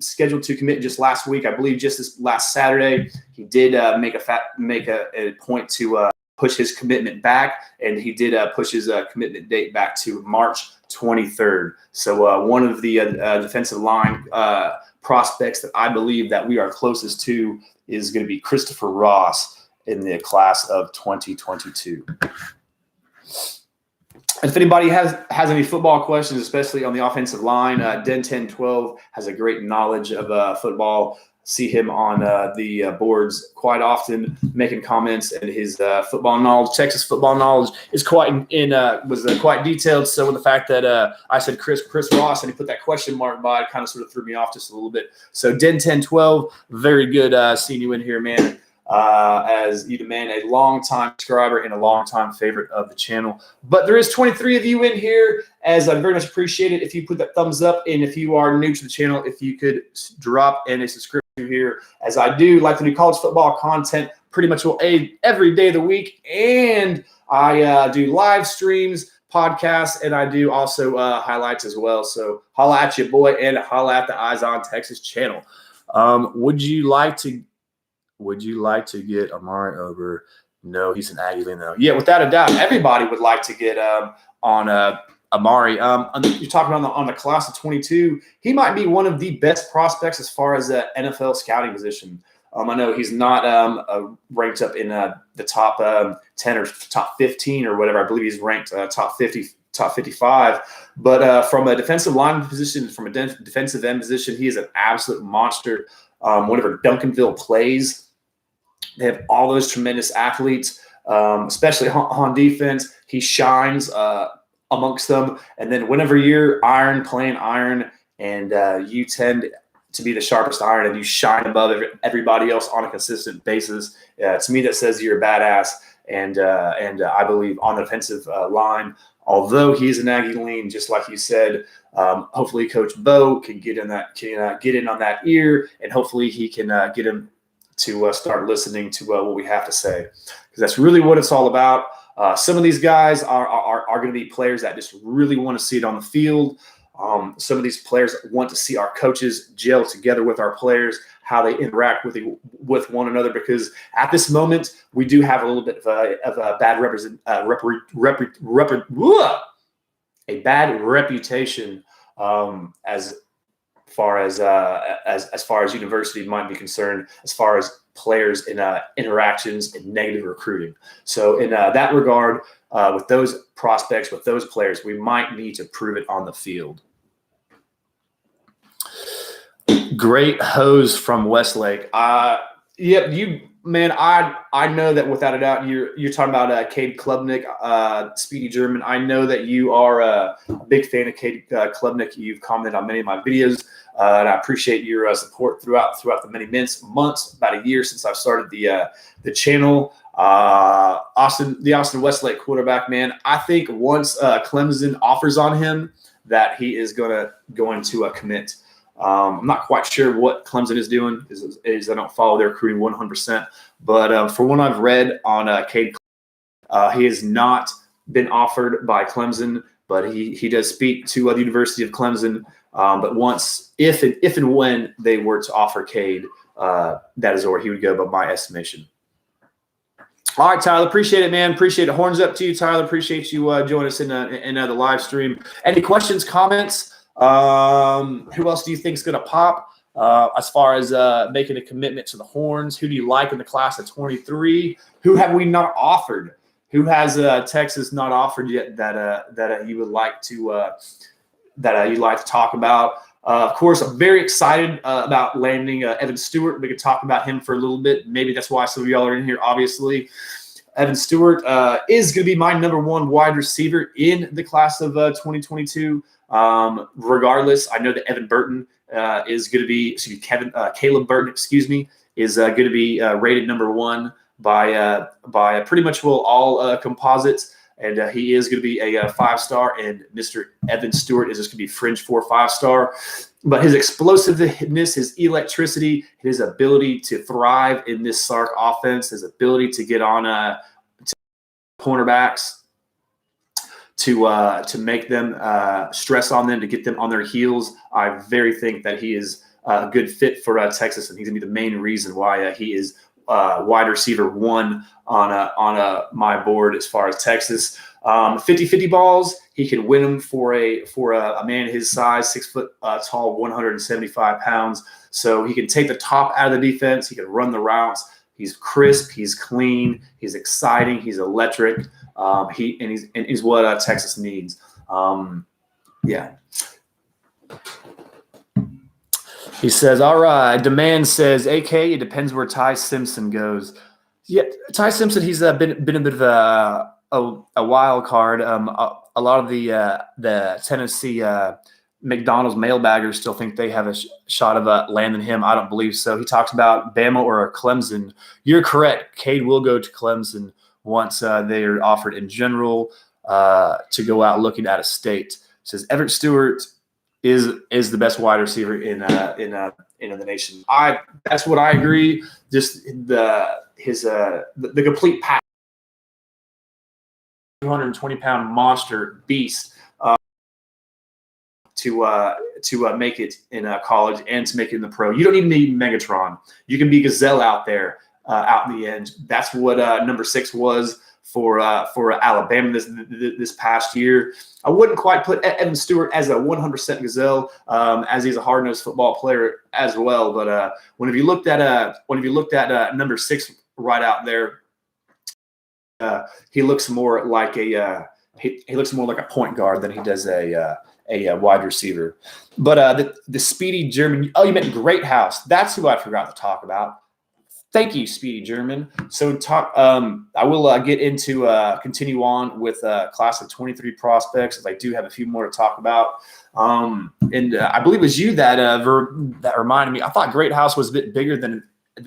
scheduled to commit just last week, I believe, just this last Saturday. He did make a point to push his commitment back, and he did push his commitment date back to March 23rd. So one of the defensive line prospects that I believe that we are closest to is going to be Christopher Ross in the class of 2022. If anybody has any football questions, especially on the offensive line, Den 1012 has a great knowledge of football. See him on the boards quite often, making comments, and his football knowledge, Texas football knowledge, is quite detailed. So with the fact that I said Chris Ross and he put that question mark by, it kind of sort of threw me off just a little bit. So Den 1012, very good seeing you in here, man. As you demand a long-time subscriber and a long-time favorite of the channel. But there is 23 of you in here, as I very much appreciate it if you put that thumbs up, and if you are new to the channel, if you could drop in a subscription here, as I do like to do college football content pretty much every day of the week, and I do live streams podcasts, and I do also highlights as well. So holla at your boy and holla at the Eyes on Texas channel. Would you like to get Amari over? No, he's an Aggie though. Yeah, without a doubt, everybody would like to get on Amari. You're talking on the class of 22. He might be one of the best prospects as far as the NFL scouting position. I know he's not ranked up in the top 10 or top 15 or whatever. I believe he's ranked top 50, top 55. But from a defensive line position, from a defensive end position, he is an absolute monster. Whenever Duncanville plays, they have all those tremendous athletes, especially on defense. He shines amongst them. And then whenever you're playing iron, and you tend to be the sharpest iron and you shine above everybody else on a consistent basis, to me that says you're a badass. And I believe on the offensive line, although he's an Aggie lean, just like you said, hopefully Coach Bo can get in on that ear, and hopefully he can get him to start listening to what we have to say, because that's really what it's all about. Some of these guys are going to be players that just really want to see it on the field. Some of these players want to see our coaches gel together with our players, how they interact with one another, because at this moment we do have a little bit of a bad reputation as far as university might be concerned, as far as players in interactions and negative recruiting. So in that regard, with those prospects, with those players, we might need to prove it on the field. Great hose from Westlake. Yep, I know that without a doubt you're talking about Cade Klubnik, Speedy German. I know that you are a big fan of Cade Klubnik. You've commented on many of my videos, and I appreciate your support throughout the many months, about a year since I've started the channel. The Austin Westlake quarterback, man. I think once Clemson offers on him, that he is going to commit. I'm not quite sure what Clemson is doing. Is I don't follow their recruiting 100%. But from what I've read on Cade, he has not been offered by Clemson, but he does speak to the University of Clemson. But once, if and when they were to offer Cade, that is where he would go, by my estimation. All right, Tyler, appreciate it, man. Appreciate it. Horns up to you, Tyler. Appreciate you joining us in the live stream. Any questions, comments? Who else do you think is going to pop as far as making a commitment to the Horns? Who do you like in the class of 23? Who have we not offered? Who has Texas not offered yet that you would like to you'd like to talk about? Of course, I'm very excited about landing Evan Stewart. We could talk about him for a little bit. Maybe that's why some of y'all are in here, obviously. Evan Stewart is going to be my number one wide receiver in the class of 2022. Regardless, I know that Evan Burton is going to be, Caleb Burton, is going to be rated number one by pretty much all composites. And he is going to be a 5-star, and Mr. Evan Stewart is just going to be fringe 4 or 5-star. But his explosiveness, his electricity, his ability to thrive in this Sark offense, his ability to get on to cornerbacks, to make them stress on them, to get them on their heels. I very think that he is a good fit for Texas, and he's going to be the main reason why he is wide receiver 1 on my board as far as Texas. 50-50 balls, he can win them for a man his size, 6 foot tall, 175 pounds. So he can take the top out of the defense. He can run the routes. He's crisp. He's clean. He's exciting. He's electric. He's what Texas needs. Yeah. He says, all right, Demand says, AK, it depends where Ty Simpson goes. Yeah, Ty Simpson, he's been a bit of a wild card. A lot of the Tennessee McDonald's mailbaggers still think they have a shot of landing him. I don't believe so. He talks about Bama or Clemson. You're correct. Cade will go to Clemson once they are offered in general to go out looking at a state. Says Everett Stewart is the best wide receiver in the nation. That's what I agree. Just the complete package. 220-pound monster beast to make it in college and to make it in the pro. You don't need to be Megatron. You can be Gazelle out there out in the end. That's what number 6 was for Alabama this past year. I wouldn't quite put Evan Stewart as a 100% Gazelle, as he's a hard-nosed football player as well. But when you looked at number 6 right out there, he looks more like a point guard than he does a wide receiver. But the speedy German. Oh, you meant Greathouse. That's who I forgot to talk about. Thank you, Speedy German. So I will get into continue on with class of 23 prospects, as I do have a few more to talk about. And I believe it was you that reminded me. I thought Greathouse was a bit bigger than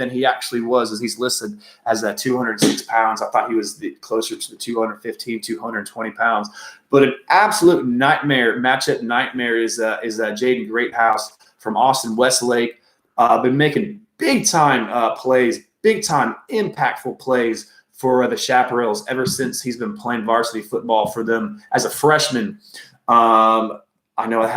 he actually was, as he's listed as 206 pounds. I thought he was closer to the 215, 220 pounds. But an absolute matchup nightmare is Jaden Greathouse from Austin Westlake. Been making big-time plays, big-time impactful plays for the Chaparrals ever since he's been playing varsity football for them as a freshman. I know I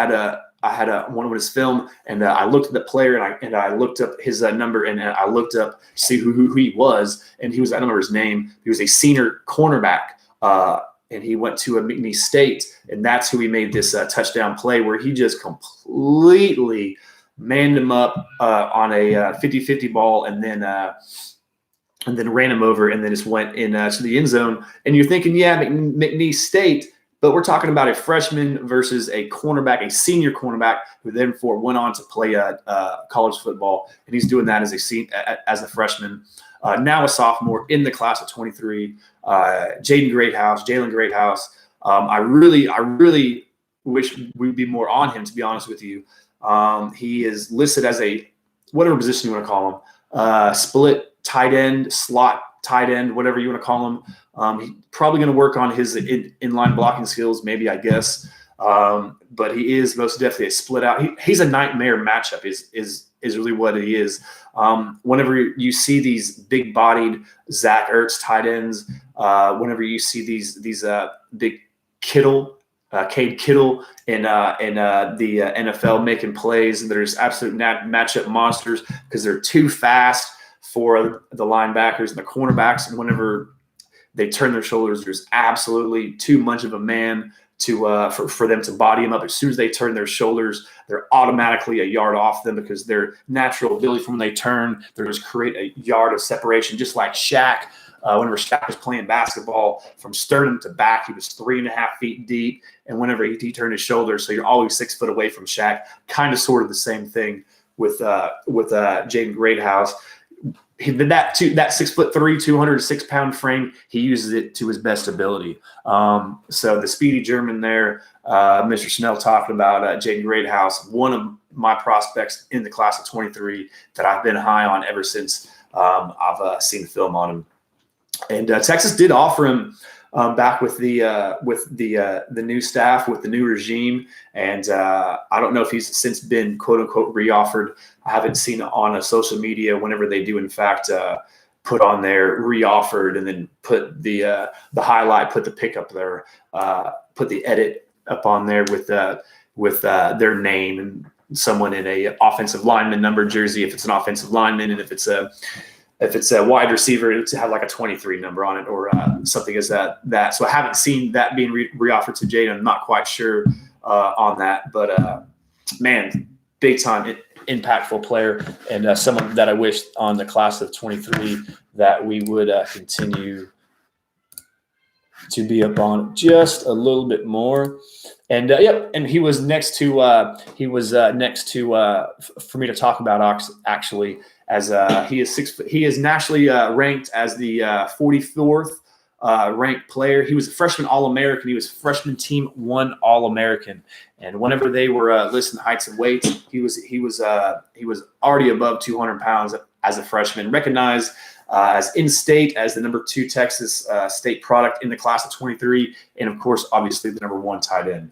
had one of his film, and I looked at the player, and I looked up his number, and I looked up to see who he was, and I don't remember his name. He was a senior cornerback, and he went to a McNeese State, and that's who he made this touchdown play where he just completely manned him up on a 50-50 ball, and then ran him over, and then just went in to the end zone. And you're thinking, yeah, McNeese State, but we're talking about a freshman versus a cornerback, a senior cornerback, who then went on to play college football, and he's doing that as a freshman. Now a sophomore in the class of 23, Jalen Greathouse. I really wish we'd be more on him, to be honest with you. He is listed as a whatever position you want to call him, split tight end, slot tight end, whatever you want to call him. He's probably going to work on his inline blocking skills, maybe, I guess. But he is most definitely a split out. He's a nightmare matchup. Is really what he is. Whenever you see these big-bodied Zach Ertz tight ends, whenever you see these big Cade Kittle in the NFL making plays, and there's absolute matchup monsters because they're too fast for the linebackers and the cornerbacks, and whenever they turn their shoulders, there's absolutely too much of a man for them to body them up. As soon as they turn their shoulders, they're automatically a yard off them because their natural ability from when they turn, they just create a yard of separation, just like Shaq. Whenever Shaq was playing basketball, from sternum to back, he was 3.5 feet deep. And whenever he turned his shoulders, so you're always 6 foot away from Shaq. Kind of sort of the same thing with Jaden Greathouse. That 6'3", 206 pound frame, he uses it to his best ability. So the speedy German there, Mr. Snell talking about Jaden Greathouse, one of my prospects in the class of 23 that I've been high on ever since I've seen the film on him. And Texas did offer him back with the new staff, with the new regime, and I don't know if he's since been quote unquote reoffered. I haven't seen it on social media whenever they do in fact put on there reoffered, and then put the highlight, put the pickup there, put the edit up on there with their name and someone in a offensive lineman number jersey if it's an offensive lineman, and if it's a wide receiver, to have like a 23 number on it or something as that. So I haven't seen that being reoffered to Jaden. I'm not quite sure on that, but man, big time impactful player, and someone that I wish on the class of 23 that we would continue to be up on just a little bit more. And and he was next to for me to talk about actually, as he is 6 foot. He is nationally ranked as the 44th ranked player. He was a freshman All-American. He was freshman team 1 All-American. And whenever they were listing heights and weights, he was already above 200 pounds as a freshman. Recognized as in-state as the number 2 Texas state product in the class of 23, and of course, obviously, the number 1 tight end.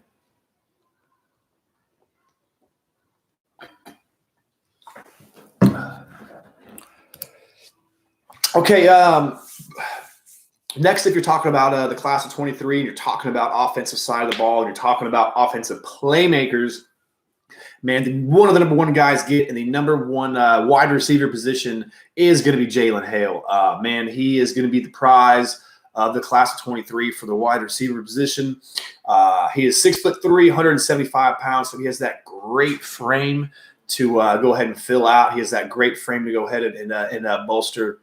Okay, Next, if you're talking about the class of 23, and you're talking about offensive side of the ball, and you're talking about offensive playmakers, man, one of the number one guys get in the number one wide receiver position is going to be Jalen Hale. Man, he is going to be the prize of the class of 23 for the wide receiver position. He is 6'3", 175 pounds, so he has that great frame to go ahead and fill out. He has that great frame to go ahead and bolster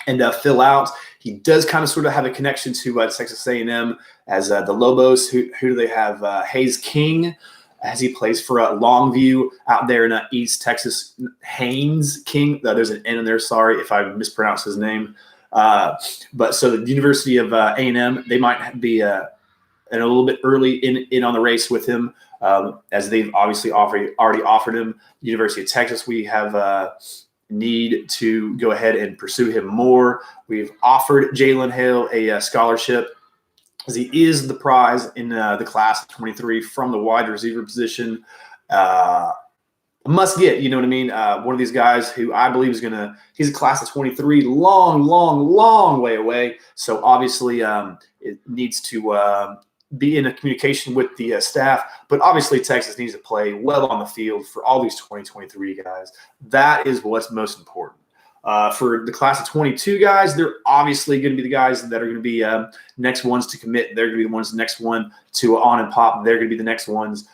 and fill out. He does kind of sort of have a connection to Texas A&M as the Lobos. Who do they have? Hayes King, as he plays for Longview out there in East Texas. Haynes King. There's an N in there. Sorry if I mispronounced his name. But so the University of A&M, they might be a little bit early in on the race with him, as they've obviously already offered him. University of Texas, we have need to go ahead and pursue him more. We've offered Jalen Hale a scholarship, as he is the prize in the class of 23 from the wide receiver position. Must get, you know what I mean? One of these guys who I believe is he's a class of 23, long way away. So obviously it needs to be in a communication with the staff, but obviously Texas needs to play well on the field for all these 2023 guys. That is what's most important. For the class of 22 guys, they're obviously going to be the guys that are going to be next ones to commit. They're going to be the ones next one to on and pop. They're going to be the next ones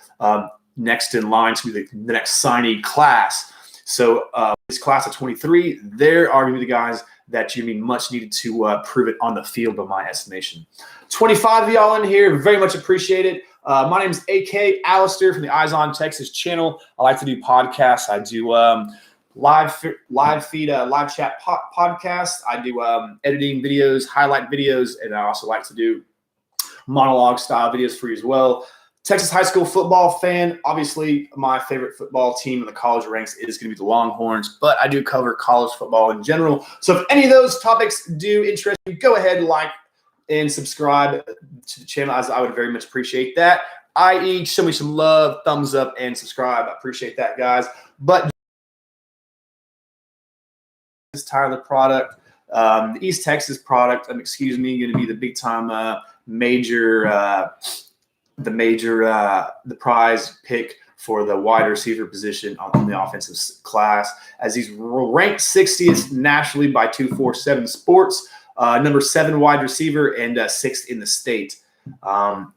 next in line to be the next signee class. So this class of 23, there are going to be the guys that you mean much needed to prove it on the field, by my estimation. 25 of y'all in here, very much appreciate it. My name is AK Alistair from the Eyes on Texas channel. I like to do podcasts. I do live feed, live chat podcasts. I do editing videos, highlight videos, and I also like to do monologue style videos for you as well. Texas high school football fan. Obviously, my favorite football team in the college ranks is going to be the Longhorns, but I do cover college football in general. So if any of those topics do interest you, go ahead, like and subscribe to the channel, as I would very much appreciate that. I.e., show me some love, thumbs up, and subscribe. I appreciate that, guys. But this Tyler product, the East Texas product, going to be the big time the prize pick for the wide receiver position on the offensive class, as he's ranked 60th nationally by 247 Sports, number 7 wide receiver, and 6th in the state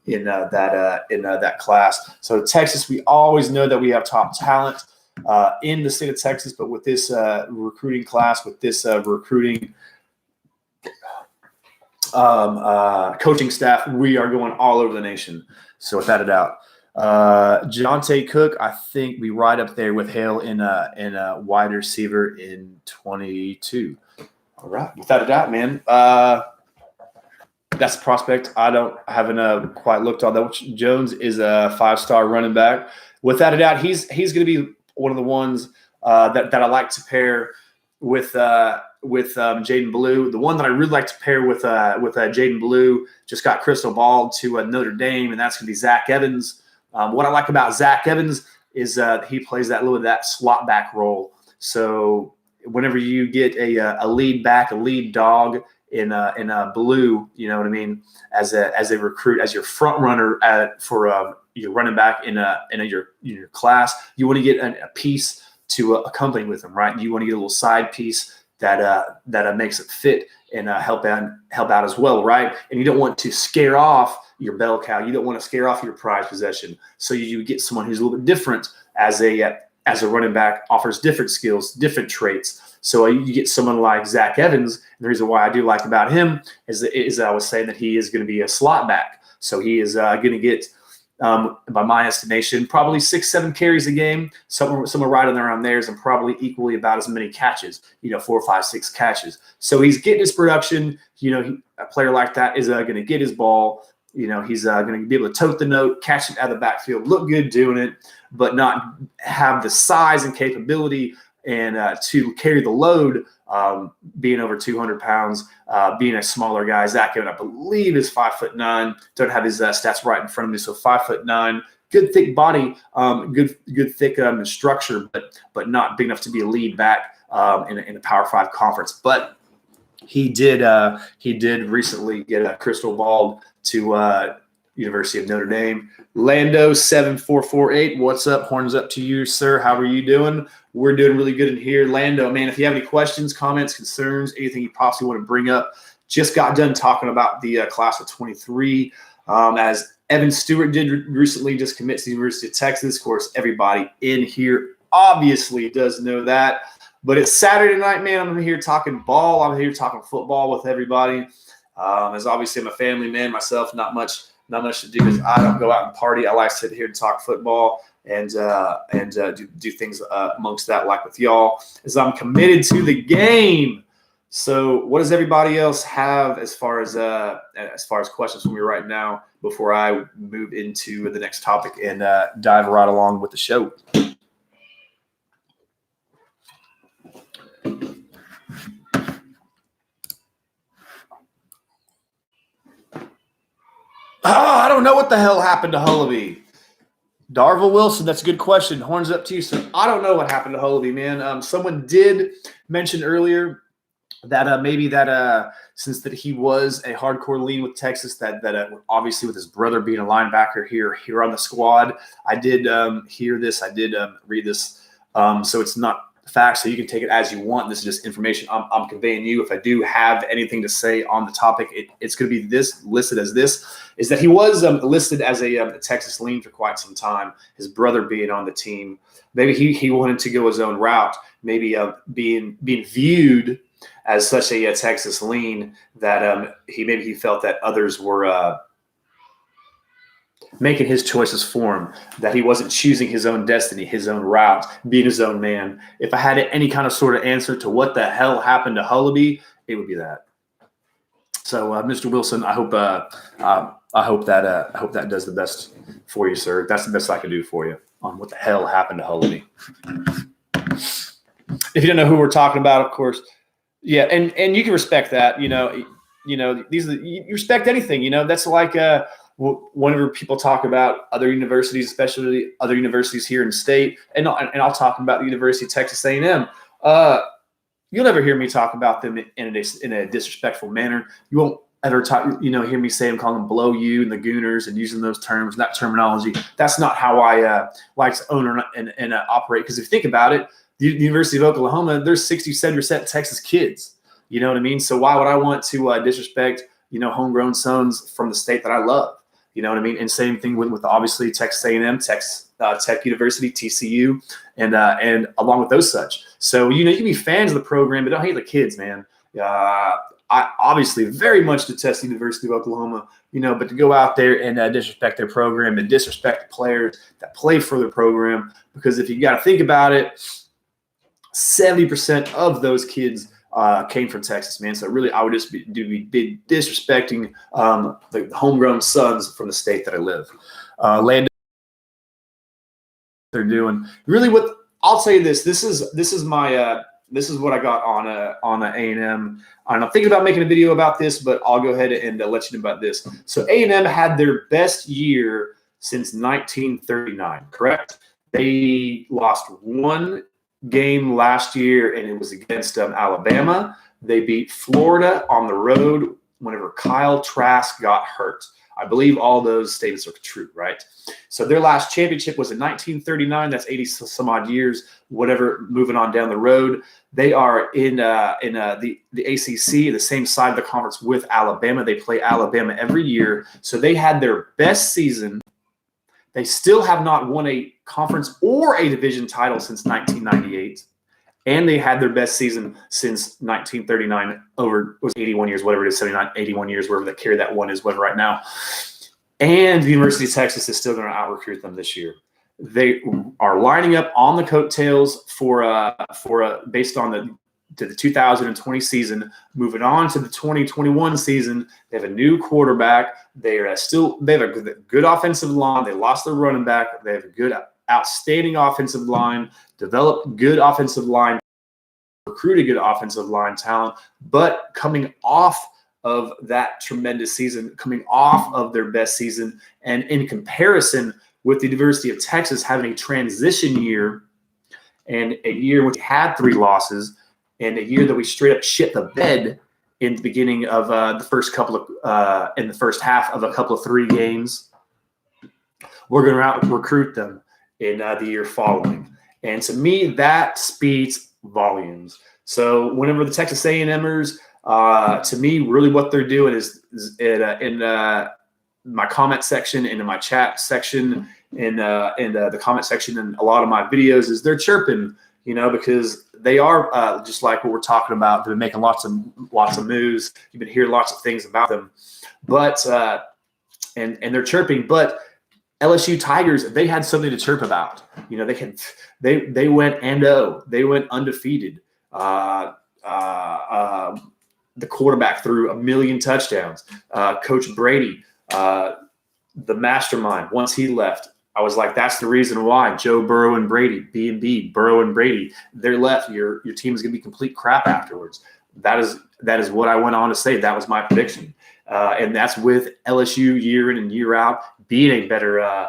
in that class. So Texas, we always know that we have top talent in the state of Texas, but with this recruiting class, with this recruiting coaching staff, we are going all over the nation. So without a doubt, Jonte Cook, I think we right up there with Hale in a wide receiver in 22. All right, without a doubt, man. That's a prospect. I haven't quite looked on that. Jones is a 5-star running back. Without a doubt, he's going to be one of the ones that I like to pair with Jaden Blue. The one that I really like to pair with Jaden Blue just got crystal balled to Notre Dame, and that's going to be Zach Evans. What I like about Zach Evans is he plays that slot back role. So whenever you get a lead back, a lead dog in a Blue, you know what I mean, as a recruit, as your front runner for your running back in your class, you want to get a piece to accompany with them, right? You want to get a little side piece that makes it fit and help out as well, right? And you don't want to scare off your bell cow. You don't want to scare off your prize possession. So you get someone who's a little bit different as a running back, offers different skills, different traits. So you get someone like Zach Evans. And the reason why I do like about him is I was saying that he is going to be a slot back. So he is going to get, by my estimation, probably 6-7 carries a game, somewhere right around theirs, and probably equally about as many catches, 4, 5, 6 catches. So he's getting his production. A player like that is going to get his ball. He's going to be able to tote the note, catch it out of the backfield, look good doing it, but not have the size and capability and to carry the load, being over 200 pounds, being a smaller guy. Zach Evans, I believe, is 5'9". Don't have his stats right in front of me. So 5'9", good thick body, good thick structure, but not big enough to be a lead back in a Power 5 conference. But he did recently get a crystal ball to University of Notre Dame. Lando 7448, what's up? Horns up to you, sir. How are you doing? We're doing really good in here. Lando, man, if you have any questions, comments, concerns, anything you possibly want to bring up, just got done talking about the class of 23. As Evan Stewart did recently just commit to the University of Texas. Of course, everybody in here obviously does know that. But it's Saturday night, man. I'm here talking ball. I'm here talking football with everybody. As obviously I'm a family man myself, not much to do because I don't go out and party. I like to sit here and talk football and do things amongst that, like with y'all, as I'm committed to the game. So, what does everybody else have as far as questions for me right now before I move into the next topic and dive right along with the show? I don't know what the hell happened to Hullaby. Darville Wilson, that's a good question. Horns up to you, sir. I don't know what happened to Hullaby, man. Someone did mention earlier that maybe that since that he was a hardcore lean with Texas, that obviously with his brother being a linebacker here on the squad. I did hear this. I did read this. So it's not facts, so you can take it as you want. This is just information I'm conveying you. If I do have anything to say on the topic, it's going to be this listed as this, is that he was listed as a Texas lean for quite some time, his brother being on the team. Maybe he wanted to go his own route, maybe being viewed as such a Texas lean that he felt that others were making his choices for him, that he wasn't choosing his own destiny, his own route, being his own man. If I had any kind of sort of answer to what the hell happened to Hullaby, it would be that. So, Mr. Wilson, I hope that does the best for you, sir. That's the best I can do for you on what the hell happened to Hullaby. If you don't know who we're talking about, of course, yeah, and you can respect that. You respect anything. That's like whenever people talk about other universities, especially other universities here in the state, and I'll talk about the University of Texas A&M. You'll never hear me talk about them in a disrespectful manner. You won't ever hear me say I'm calling them below you and the Gooners and using those terms, that terminology. That's not how I like to own and operate. Because if you think about it, the University of Oklahoma, there's 67% Texas kids. You know what I mean? So why would I want to disrespect homegrown sons from the state that I love? You know what I mean? And same thing with obviously Texas A&M, Texas Tech University, TCU, and along with those such. So you can be fans of the program, but don't hate the kids, man. I obviously very much detest the University of Oklahoma, but to go out there and disrespect their program and disrespect the players that play for their program, because if you got to think about it, 70% of those kids came from Texas, man. So really, I would just be disrespecting the homegrown sons from the state that I live. Lando, they're doing really what I'll tell you this. This is my this is what I got on A&M. And I'm thinking about making a video about this, but I'll go ahead and let you know about this. So A&M had their best year since 1939. Correct? They lost one game last year, and it was against Alabama. They beat Florida on the road whenever Kyle Trask got hurt. I believe all those statements are true, right? So their last championship was in 1939. That's 80 some odd years, whatever, moving on down the road. They are in the ACC, the same side of the conference with Alabama. They play Alabama every year. So they had their best season. They still have not won a conference or a division title since 1998. And they had their best season since 1939, was 81 years, whatever it is, 79, 81 years, wherever that carry that one is, whatever right now. And the University of Texas is still going to out-recruit them this year. They are lining up on the coattails based on the 2020 season, moving on to the 2021 season. They have a new quarterback. They have a good offensive line. They lost their running back. They have a good, outstanding offensive line, developed good offensive line, recruited good offensive line talent, but coming off of that tremendous season, coming off of their best season, and in comparison with the University of Texas having a transition year and a year in which we had 3 losses, and a year that we straight up shit the bed in the beginning of the first half of a couple of 3 games. We're going to out-recruit them in the year following. And to me, that speaks volumes. So whenever the Texas A&Mers, to me, really what they're doing is in my comment section and in my chat section and the comment section in a lot of my videos is they're chirping, because they are just like what we're talking about. They've been making lots of moves. You've been hearing lots of things about them, but and they're chirping. But LSU Tigers, they had something to chirp about. They went they went undefeated. The quarterback threw 1 million touchdowns. Coach Brady, the mastermind, once he left, I was like, that's the reason why Joe Burrow and Brady, B&B, Burrow and Brady, they're left. Your team is going to be complete crap afterwards. That is what I went on to say. That was my prediction. And that's with LSU year in and year out being a better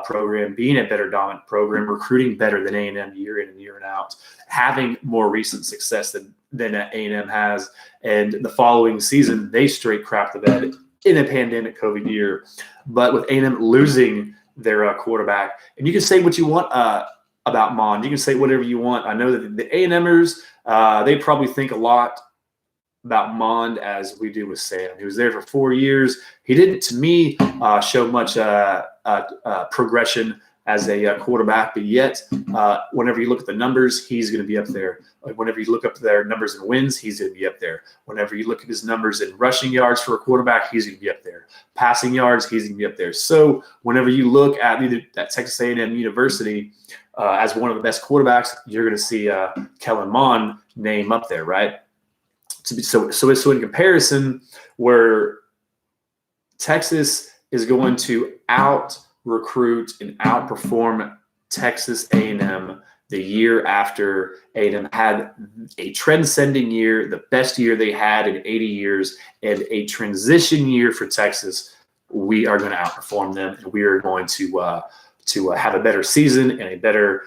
program, being a better dominant program, recruiting better than A&M year in and year out, having more recent success than A&M has. And the following season, they straight crapped the bed in a pandemic COVID year. But with A&M losing their quarterback, and you can say what you want about Mond. You can say whatever you want. I know that the A&Mers, they probably think a lot about Mond as we do with Sam. He was there for 4 years. He didn't, to me, show much progression as a quarterback, but yet whenever you look at the numbers, he's going to be up there. Whenever you look up their numbers in wins, he's going to be up there. Whenever you look at his numbers in rushing yards for a quarterback, he's going to be up there. Passing yards, he's going to be up there. So whenever you look at either at Texas A&M University as one of the best quarterbacks, you're going to see Kellen Mond name up there, right? So in comparison, where Texas is going to out-recruit and outperform Texas A&M the year after A&M had a trend-sending year, the best year they had in 80 years, and a transition year for Texas, we are going to outperform them, and we are going to have a better season and a better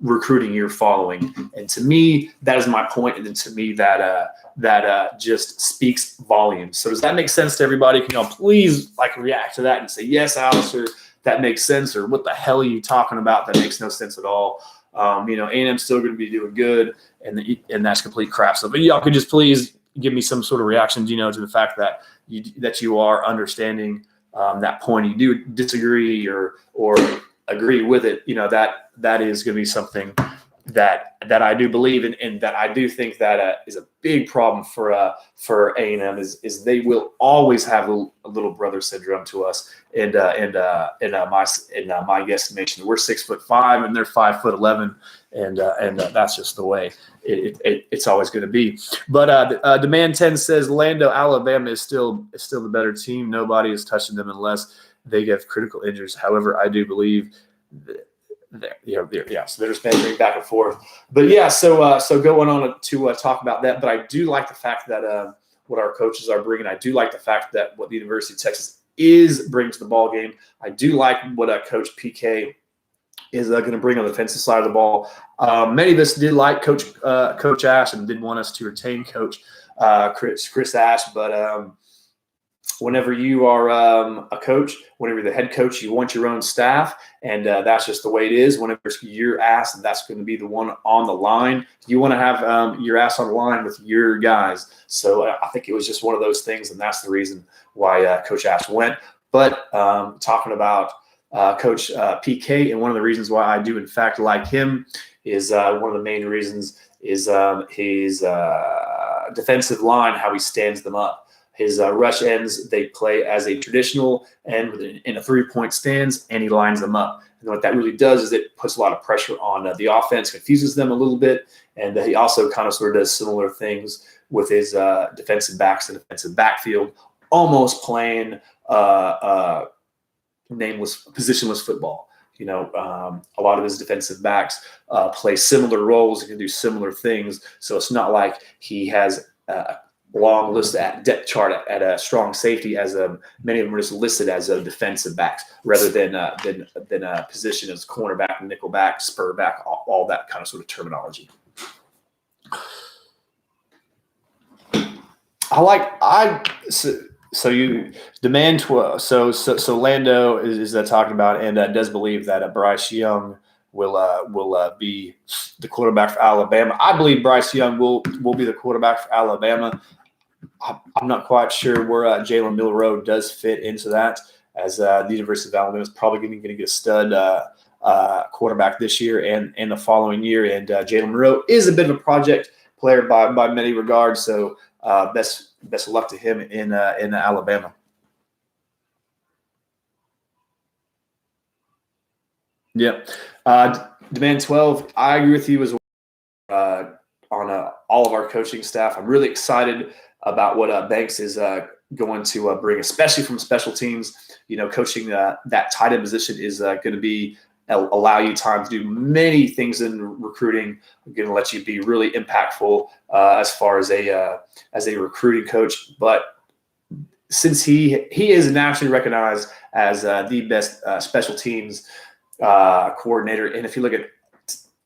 recruiting year following. And to me, that is my point. And then to me, that just speaks volumes. So does that make sense to everybody? Can y'all please react to that and say, yes, Alistair, that makes sense, or what the hell are you talking about? That makes no sense at all. A&M's still going to be doing good, and that's complete crap. So, but y'all could just please give me some sort of reaction, to the fact that you are understanding that point. You do disagree or agree with it. That is going to be something that I do believe in, and that I do think that is a big problem for A&M is they will always have a little brother syndrome to us. And my guesstimation, we're 6'5" and they're 5'11", and that's just the way it's always going to be. But Demand 10 says Lando, Alabama is still the better team. Nobody is touching them unless they get critical injuries. However, I do believe that. So they're just bantering back and forth. But so going on to talk about that. But I do like the fact that what our coaches are bringing. I do like the fact that what the University of Texas is bringing to the ball game. I do like what Coach PK is going to bring on the defensive side of the ball. Many of us did like Coach Ash and did want us to retain Coach Chris Ash, but whenever you are a coach, whenever you're the head coach, you want your own staff, and that's just the way it is. Whenever it's your ass, and that's going to be the one on the line, you want to have your ass on the line with your guys. So I think it was just one of those things, and that's the reason why Coach Ash went. But talking about Coach PK, and one of the reasons why I do, in fact, like him is one of the main reasons is his defensive line, how he stands them up. His rush ends, they play as a traditional end in a three-point stance, and he lines them up. And what that really does is it puts a lot of pressure on the offense, confuses them a little bit, and he also kind of sort of does similar things with his defensive backs and defensive backfield, almost playing positionless football. A lot of his defensive backs play similar roles and can do similar things. So it's not like he has long list at depth chart at a strong safety, as many of them are just listed as defensive backs rather than a position as cornerback, nickel back, spur back, all that kind of sort of terminology. So you demand 12. So Lando is talking about and does believe that Bryce Young will be the quarterback for Alabama. I believe Bryce Young will be the quarterback for Alabama. I'm not quite sure where Jalen Milroe does fit into that, as the University of Alabama is probably going to get a stud quarterback this year and the following year. And Jalen Milroe is a bit of a project player by many regards. So best of luck to him in Alabama. Yeah. Demand 12. I agree with you as well on all of our coaching staff. I'm really excited about what Banks is going to bring, especially from special teams. Coaching that tight end position is going to be allow you time to do many things in recruiting. Going to let you be really impactful as far as a recruiting coach. But since he is nationally recognized as the best special teams coordinator, and if you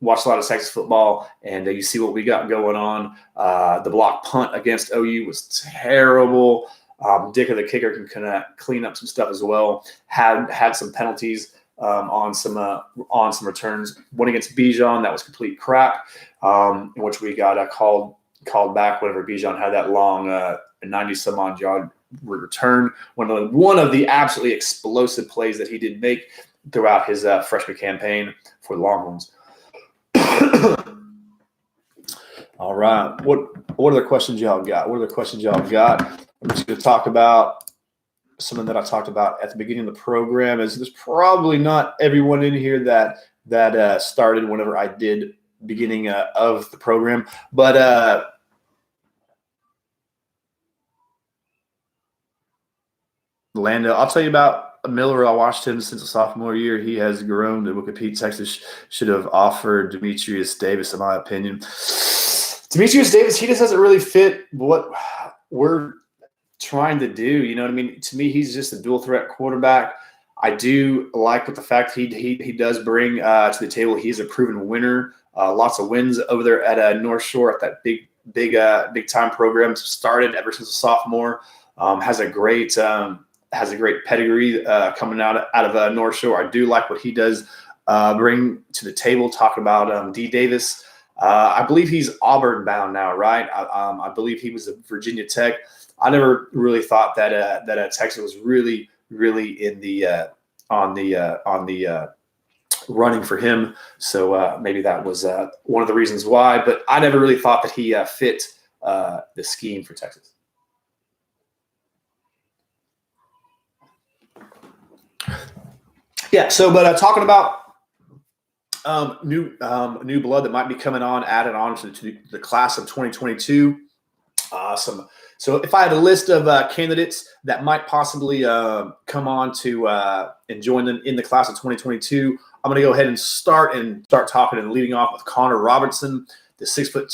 watch a lot of Texas football and you see what we got going on, the block punt against OU was terrible. Dicker, the kicker, can kind of clean up some stuff as well. Had some penalties on some returns. One against Bijan that was complete crap, in which we got called back whenever Bijan had that long 90-some-odd yard return. One of the absolutely explosive plays that he did make throughout his freshman campaign for the Longhorns. All right. What other questions y'all got? I'm just going to talk about something that I talked about at the beginning of the program. Is there's probably not everyone in here that started whenever I did beginning of the program, but Lando, I'll tell you about Miller. I watched him since the sophomore year. He has grown to Wikipedia. Texas should have offered Demetrius Davis, in my opinion. Demetrius Davis, he just doesn't really fit what we're trying to do. You know what I mean? To me, he's just a dual threat quarterback. I do like with the fact he does bring to the table. He's a proven winner. Lots of wins over there at North Shore at that big time program. Started ever since a sophomore. Has a great pedigree coming out of North Shore. I do like what he does bring to the table. Talking about D. Davis. I believe he's Auburn bound now, right? I believe he was at Virginia Tech. I never really thought that Texas was really in the on the running for him. So maybe that was one of the reasons why. But I never really thought that he fit the scheme for Texas. Yeah. So, but talking about new blood that might be coming on, added on to the class of 2022. So if I had a list of candidates that might possibly come on to and join them in the class of 2022, I'm going to go ahead and start talking and leading off with Connor Robertson, the 6'4",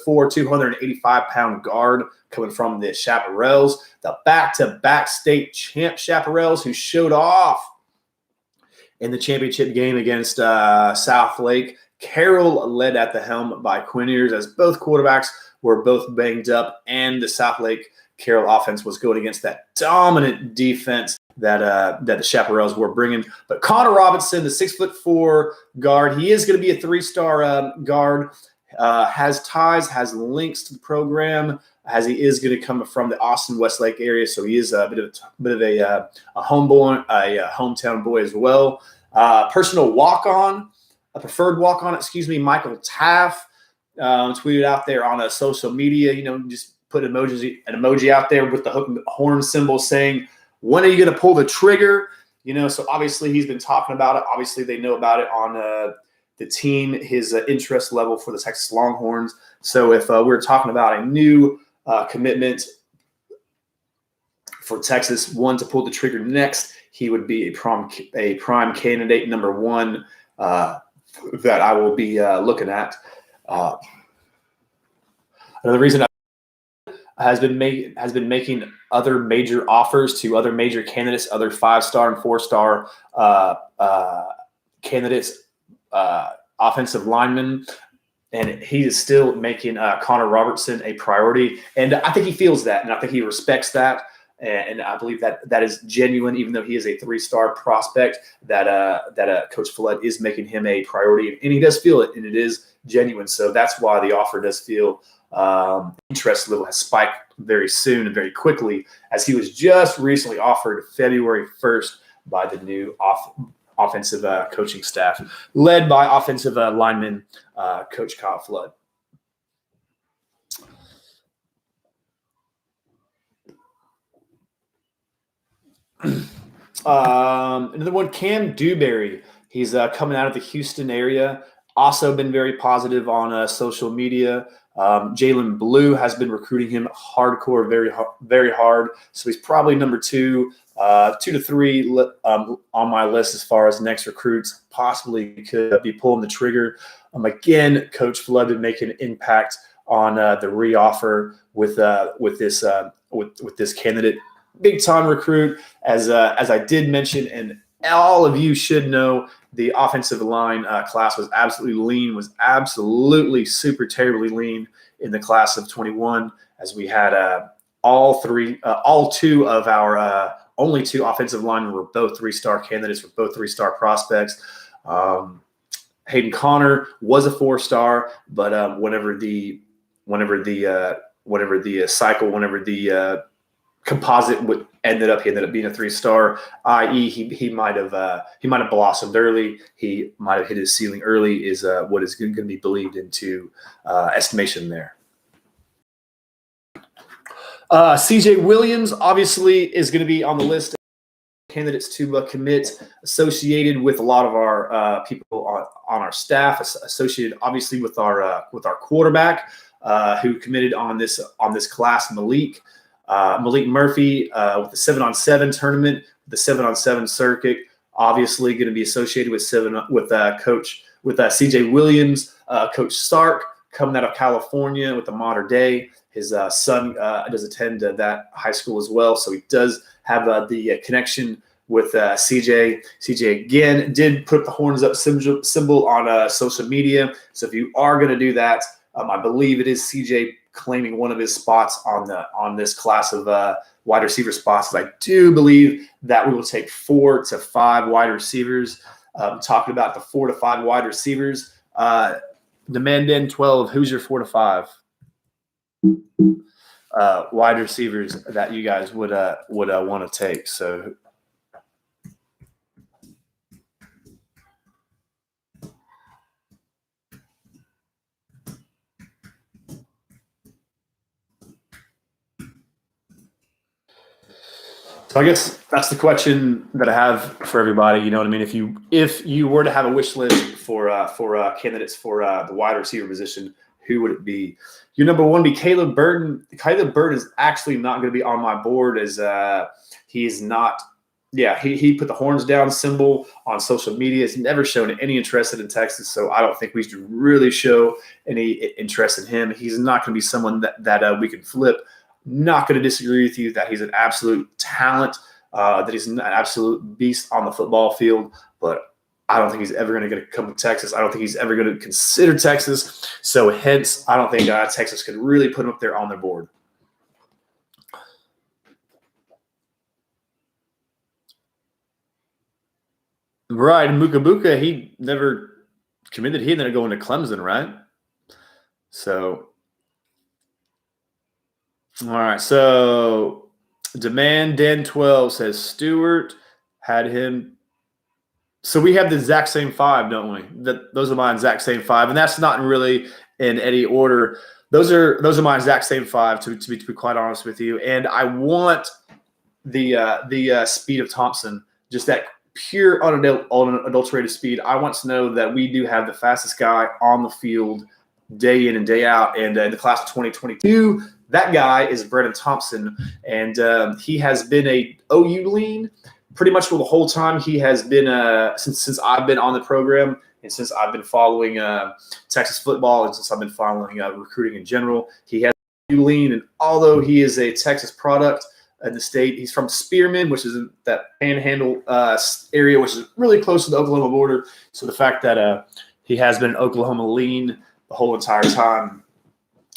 285-pound guard coming from the Chaparrals, the back-to-back state champ Chaparrals, who showed off in the championship game against South Lake. Carroll led at the helm by Quinn Ewers, as both quarterbacks were both banged up, and the South Lake Carroll offense was going against that dominant defense that the Chaparrals were bringing. But Connor Robinson, the 6'4" guard, he is going to be a 3-star guard. Has ties, has links to the program, as he is going to come from the Austin Westlake area, so he is a bit of a hometown boy as well. Personal walk-on, a preferred walk-on, Michael Taft, tweeted out there on social media. Just put an emoji out there with the hook and horn symbol saying, "When are you going to pull the trigger?" So obviously he's been talking about it. Obviously they know about it on the team, his interest level for the Texas Longhorns. So if we're talking about a new commitment for Texas, one to pull the trigger next, he would be a prime candidate, number one, that I will be looking at. Another reason has been making other major offers to other major candidates, other 5-star and 4-star candidates, offensive linemen. And he is still making Connor Robertson a priority. And I think he feels that, and I think he respects that. And I believe that is genuine, even though he is a 3-star prospect, that Coach Flood is making him a priority. And he does feel it, and it is genuine. So that's why the offer does feel interest level has spiked very soon and very quickly, as he was just recently offered February 1st by the new offensive coaching staff, led by offensive lineman Coach Kyle Flood. Another one, Cam Dewberry. He's coming out of the Houston area. Also been very positive on social media. Jalen Blue has been recruiting him hardcore, very hard. So he's probably number 2 to 3 on my list as far as next recruits. Possibly could be pulling the trigger. Again, Coach Flood been making an impact on the reoffer with this candidate. Big time recruit, as I did mention, and all of you should know, the offensive line class was absolutely lean, was absolutely super terribly lean in the class of 21, as we had all 2 of our only 2 offensive linemen were both 3-star candidates, were both 3-star prospects. Hayden Connor was a 4-star, but whenever the composite he ended up being a 3-star, i.e. he might have blossomed early. He might have hit his ceiling early, is what is going to be believed into estimation there. CJ Williams obviously is going to be on the list of candidates to commit, associated with a lot of our people on our staff, associated obviously with our quarterback who committed on this class, Malik Murphy, with the 7-on-7 tournament, the 7-on-7 circuit, obviously going to be associated with CJ Williams, Coach Stark coming out of California with the modern day. His son does attend that high school as well, so he does have the connection with CJ. CJ again did put the horns up symbol on social media. So if you are going to do that, I believe it is CJ claiming one of his spots on this class of wide receiver spots. I do believe that we will take 4 to 5 wide receivers. Talking about the 4 to 5 wide receivers, demand in 12. Who's your 4 to 5 wide receivers that you guys would want to take? So. So I guess that's the question that I have for everybody. You know what I mean? If you were to have a wish list for candidates for the wide receiver position, who would it be? Your number 1 would be Caleb Burton. Caleb Burton is actually not going to be on my board, as he is not. Yeah, he put the horns down symbol on social media. He's never shown any interest in Texas, so I don't think we should really show any interest in him. He's not going to be someone that we can flip. Not going to disagree with you that he's an absolute talent, that he's an absolute beast on the football field, but I don't think he's ever going to come to Texas. I don't think he's ever going to consider Texas. So hence, I don't think Texas could really put him up there on their board. Right, Mukabuka, he never committed. He ended up going to Clemson, right? So. All right, so Demand Den 12 says Stewart had him. So we have the exact same 5, don't we? Those are my exact same 5, and that's not really in any order. Those are my exact same 5, to be quite honest with you. And I want the speed of Thompson, just that pure unadulterated speed. I want to know that we do have the fastest guy on the field day in and day out. And in the class of 2022. That guy is Brennan Thompson, and he has been a OU lean pretty much for the whole time. He has been since I've been on the program, and since I've been following Texas football, and since I've been following recruiting in general. He has OU lean, and although he is a Texas product in the state, he's from Spearman, which is in that Panhandle area, which is really close to the Oklahoma border. So the fact that he has been an Oklahoma lean the whole entire time,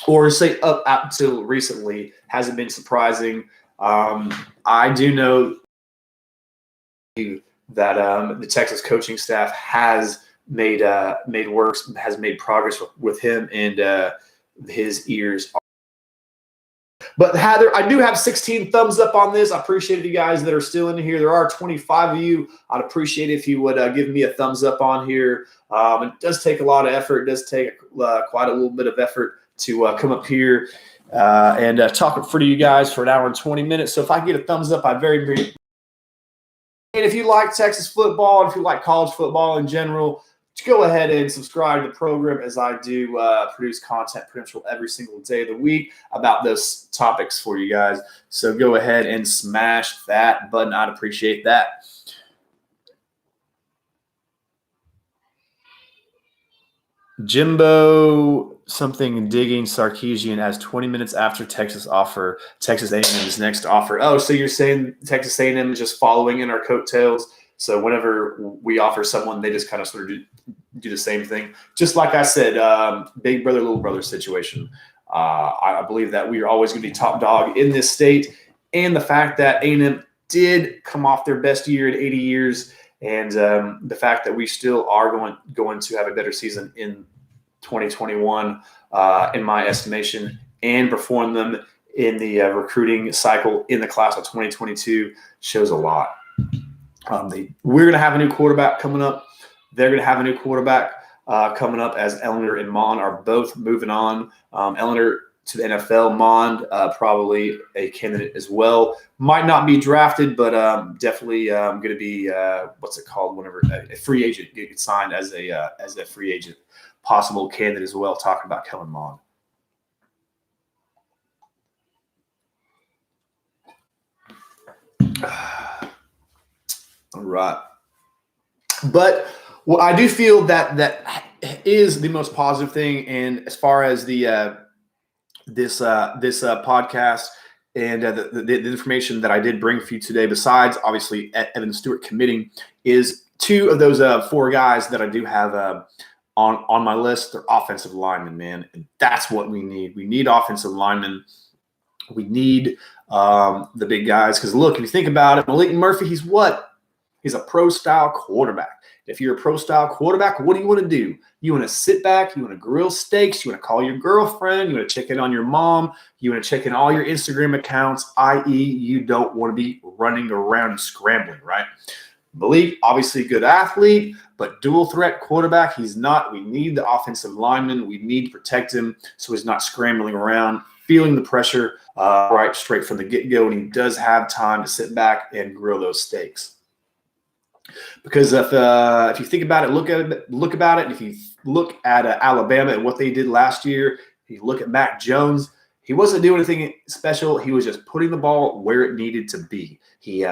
or say up until recently, hasn't been surprising. I do know that the Texas coaching staff has made progress with him and his ears. But Heather, I do have 16 thumbs up on this. I appreciate you guys that are still in here. There are 25 of you. I'd appreciate it if you would give me a thumbs up on here. It does take a lot of effort. It does take quite a little bit of effort to come up here and talk in front of you guys for an hour and 20 minutes. So if I get a thumbs up, I'd very appreciate it. And if you like Texas football, and if you like college football in general, go ahead and subscribe to the program, as I do produce content pretty much every single day of the week about those topics for you guys. So go ahead and smash that button. I'd appreciate that. Jimbo something digging Sarkisian as 20 minutes after Texas A&M's next offer. Oh, so you're saying Texas A&M is just following in our coattails? So whenever we offer someone, they just kind of sort of do the same thing. Just like I said, big brother, little brother situation. I believe that we are always going to be top dog in this state. And the fact that A&M did come off their best year in 80 years, and the fact that we still are going to have a better season in 2021, in my estimation, and perform them in the recruiting cycle in the class of 2022 shows a lot. We're going to have a new quarterback coming up. They're going to have a new quarterback coming up, as Eleanor and Mond are both moving on. Eleanor to the NFL, Mond probably a candidate as well. Might not be drafted, but definitely going to be what's it called? Whenever a free agent gets signed as a free agent, possible candidate as well. Talking about Kellen Mond. All right. But I do feel that is the most positive thing. And as far as the this podcast and the information that I did bring for you today, besides obviously Evan Stewart committing, is two of those four guys that I do have on my list. They're offensive linemen, man, and that's what we need. We need offensive linemen. We need the big guys, because look, if you think about it, Malik Murphy, he's what? He's a pro-style quarterback. If you're a pro-style quarterback, what do you want to do? You want to sit back. You want to grill steaks. You want to call your girlfriend. You want to check in on your mom. You want to check in all your Instagram accounts, i.e. you don't want to be running around and scrambling, right? Malik, obviously a good athlete, but dual threat quarterback, he's not. We need the offensive lineman. We need to protect him so he's not scrambling around, feeling the pressure right straight from the get-go, and he does have time to sit back and grill those steaks. Because if you think about it, look about it. If you look at Alabama and what they did last year, if you look at Mac Jones, he wasn't doing anything special. He was just putting the ball where it needed to be. He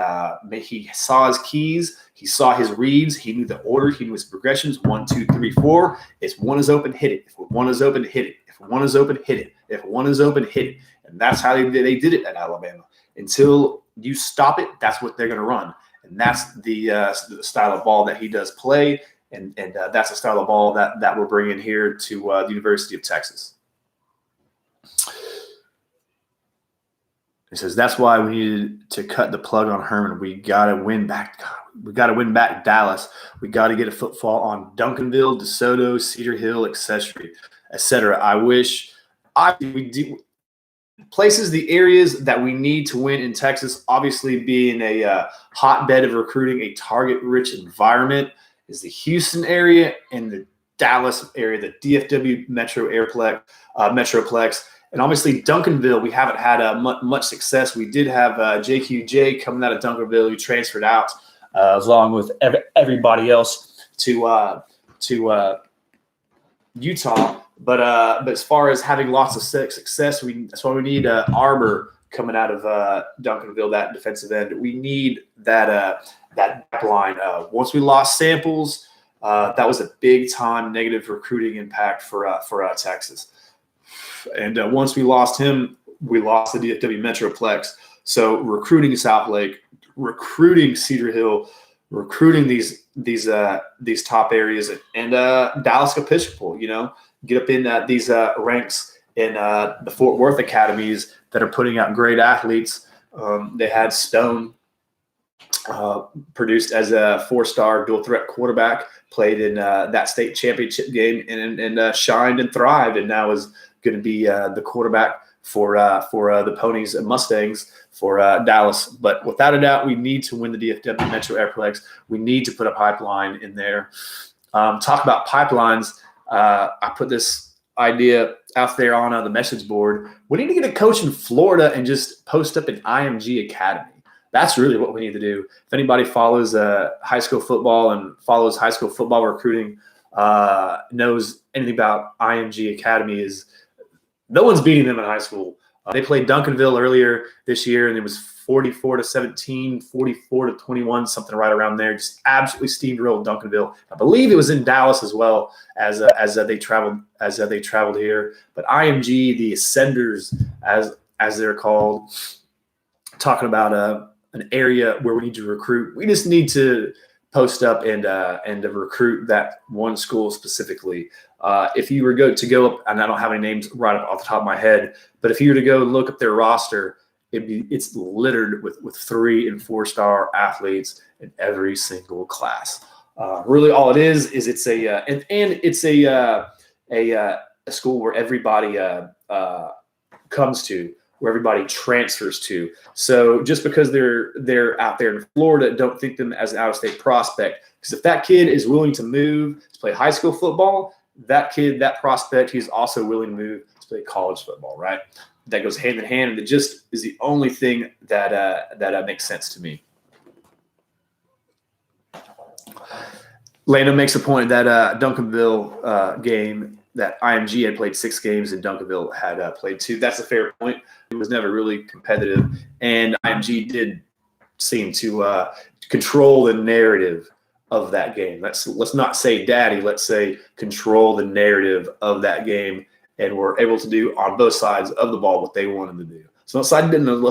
saw his keys. He saw his reads. He knew the order. He knew his progressions. 1, 2, 3, 4. If one is open, hit it. If one is open, hit it. If one is open, hit it. If one is open, hit it. And that's how they did it at Alabama. Until you stop it, that's what they're going to run. And that's the style of ball that he does play, and that's the style of ball that we're bringing here to the University of Texas. He says that's why we needed to cut the plug on Herman. We got to win back. We got to win back Dallas. We got to get a footfall on Duncanville, DeSoto, Cedar Hill, etc. I wish we do. Places, the areas that we need to win in Texas, obviously being a hotbed of recruiting, a target-rich environment, is the Houston area and the Dallas area, the DFW Metroplex. And obviously Duncanville, we haven't had much success. We did have JQJ coming out of Duncanville, who transferred out along with everybody else to Utah. But as far as having lots of success, that's why we need Arbor coming out of Duncanville, that defensive end. We need that back line. Once we lost Samples, that was a big time negative recruiting impact for Texas. And once we lost him, we lost the DFW Metroplex. So recruiting Southlake, recruiting Cedar Hill, recruiting these top areas, and Dallas Episcopal, get up in these ranks in the Fort Worth academies that are putting out great athletes. They had Stone, produced as a 4-star dual threat quarterback, played in that state championship game and shined and thrived, and now is going to be the quarterback for the Ponies and Mustangs for Dallas. But without a doubt, we need to win the DFW Metro Airplex. We need to put a pipeline in there. Talk about pipelines. I put this idea out there on the message board. We need to get a coach in Florida and just post up an IMG Academy. That's really what we need to do. If anybody follows high school football and follows high school football recruiting, knows anything about IMG Academy, is no one's beating them in high school. They played Duncanville earlier this year, and it was 44-17, 44-21, something right around there. Just absolutely steamrolled Duncanville. I believe it was in Dallas as well as they traveled here. But IMG, the Ascenders, as they're called, talking about an area where we need to recruit. We just need to post up and to recruit that one school specifically. If you were to go up, and I don't have any names right off the top of my head, but if you were to go look up their roster, it's littered with 3- and 4-star athletes in every single class. Really, all it is it's a school where everybody comes to, where everybody transfers to. So just because they're out there in Florida, don't think them as an out-of-state prospect. Because if that kid is willing to move to play high school football, that prospect, he's also willing to move to play college football, right? That goes hand in hand, and it just is the only thing that makes sense to me. Lando makes a point that Duncanville game, that IMG had played 6 games and Duncanville had played 2. That's a fair point. It was never really competitive, and IMG did seem to control the narrative of that game. Let's not say daddy. Let's say control the narrative of that game, and were able to do on both sides of the ball what they wanted to do. So let's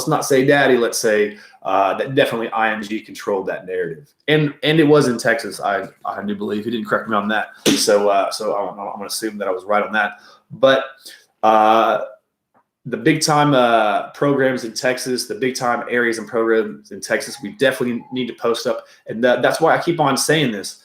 not say daddy. Let's say that definitely IMG controlled that narrative, and it was in Texas. I do believe. He didn't correct me on that, so I'm going to assume that I was right on that. But the big time programs in Texas, the big time areas and programs in Texas, we definitely need to post up, and that's why I keep on saying this.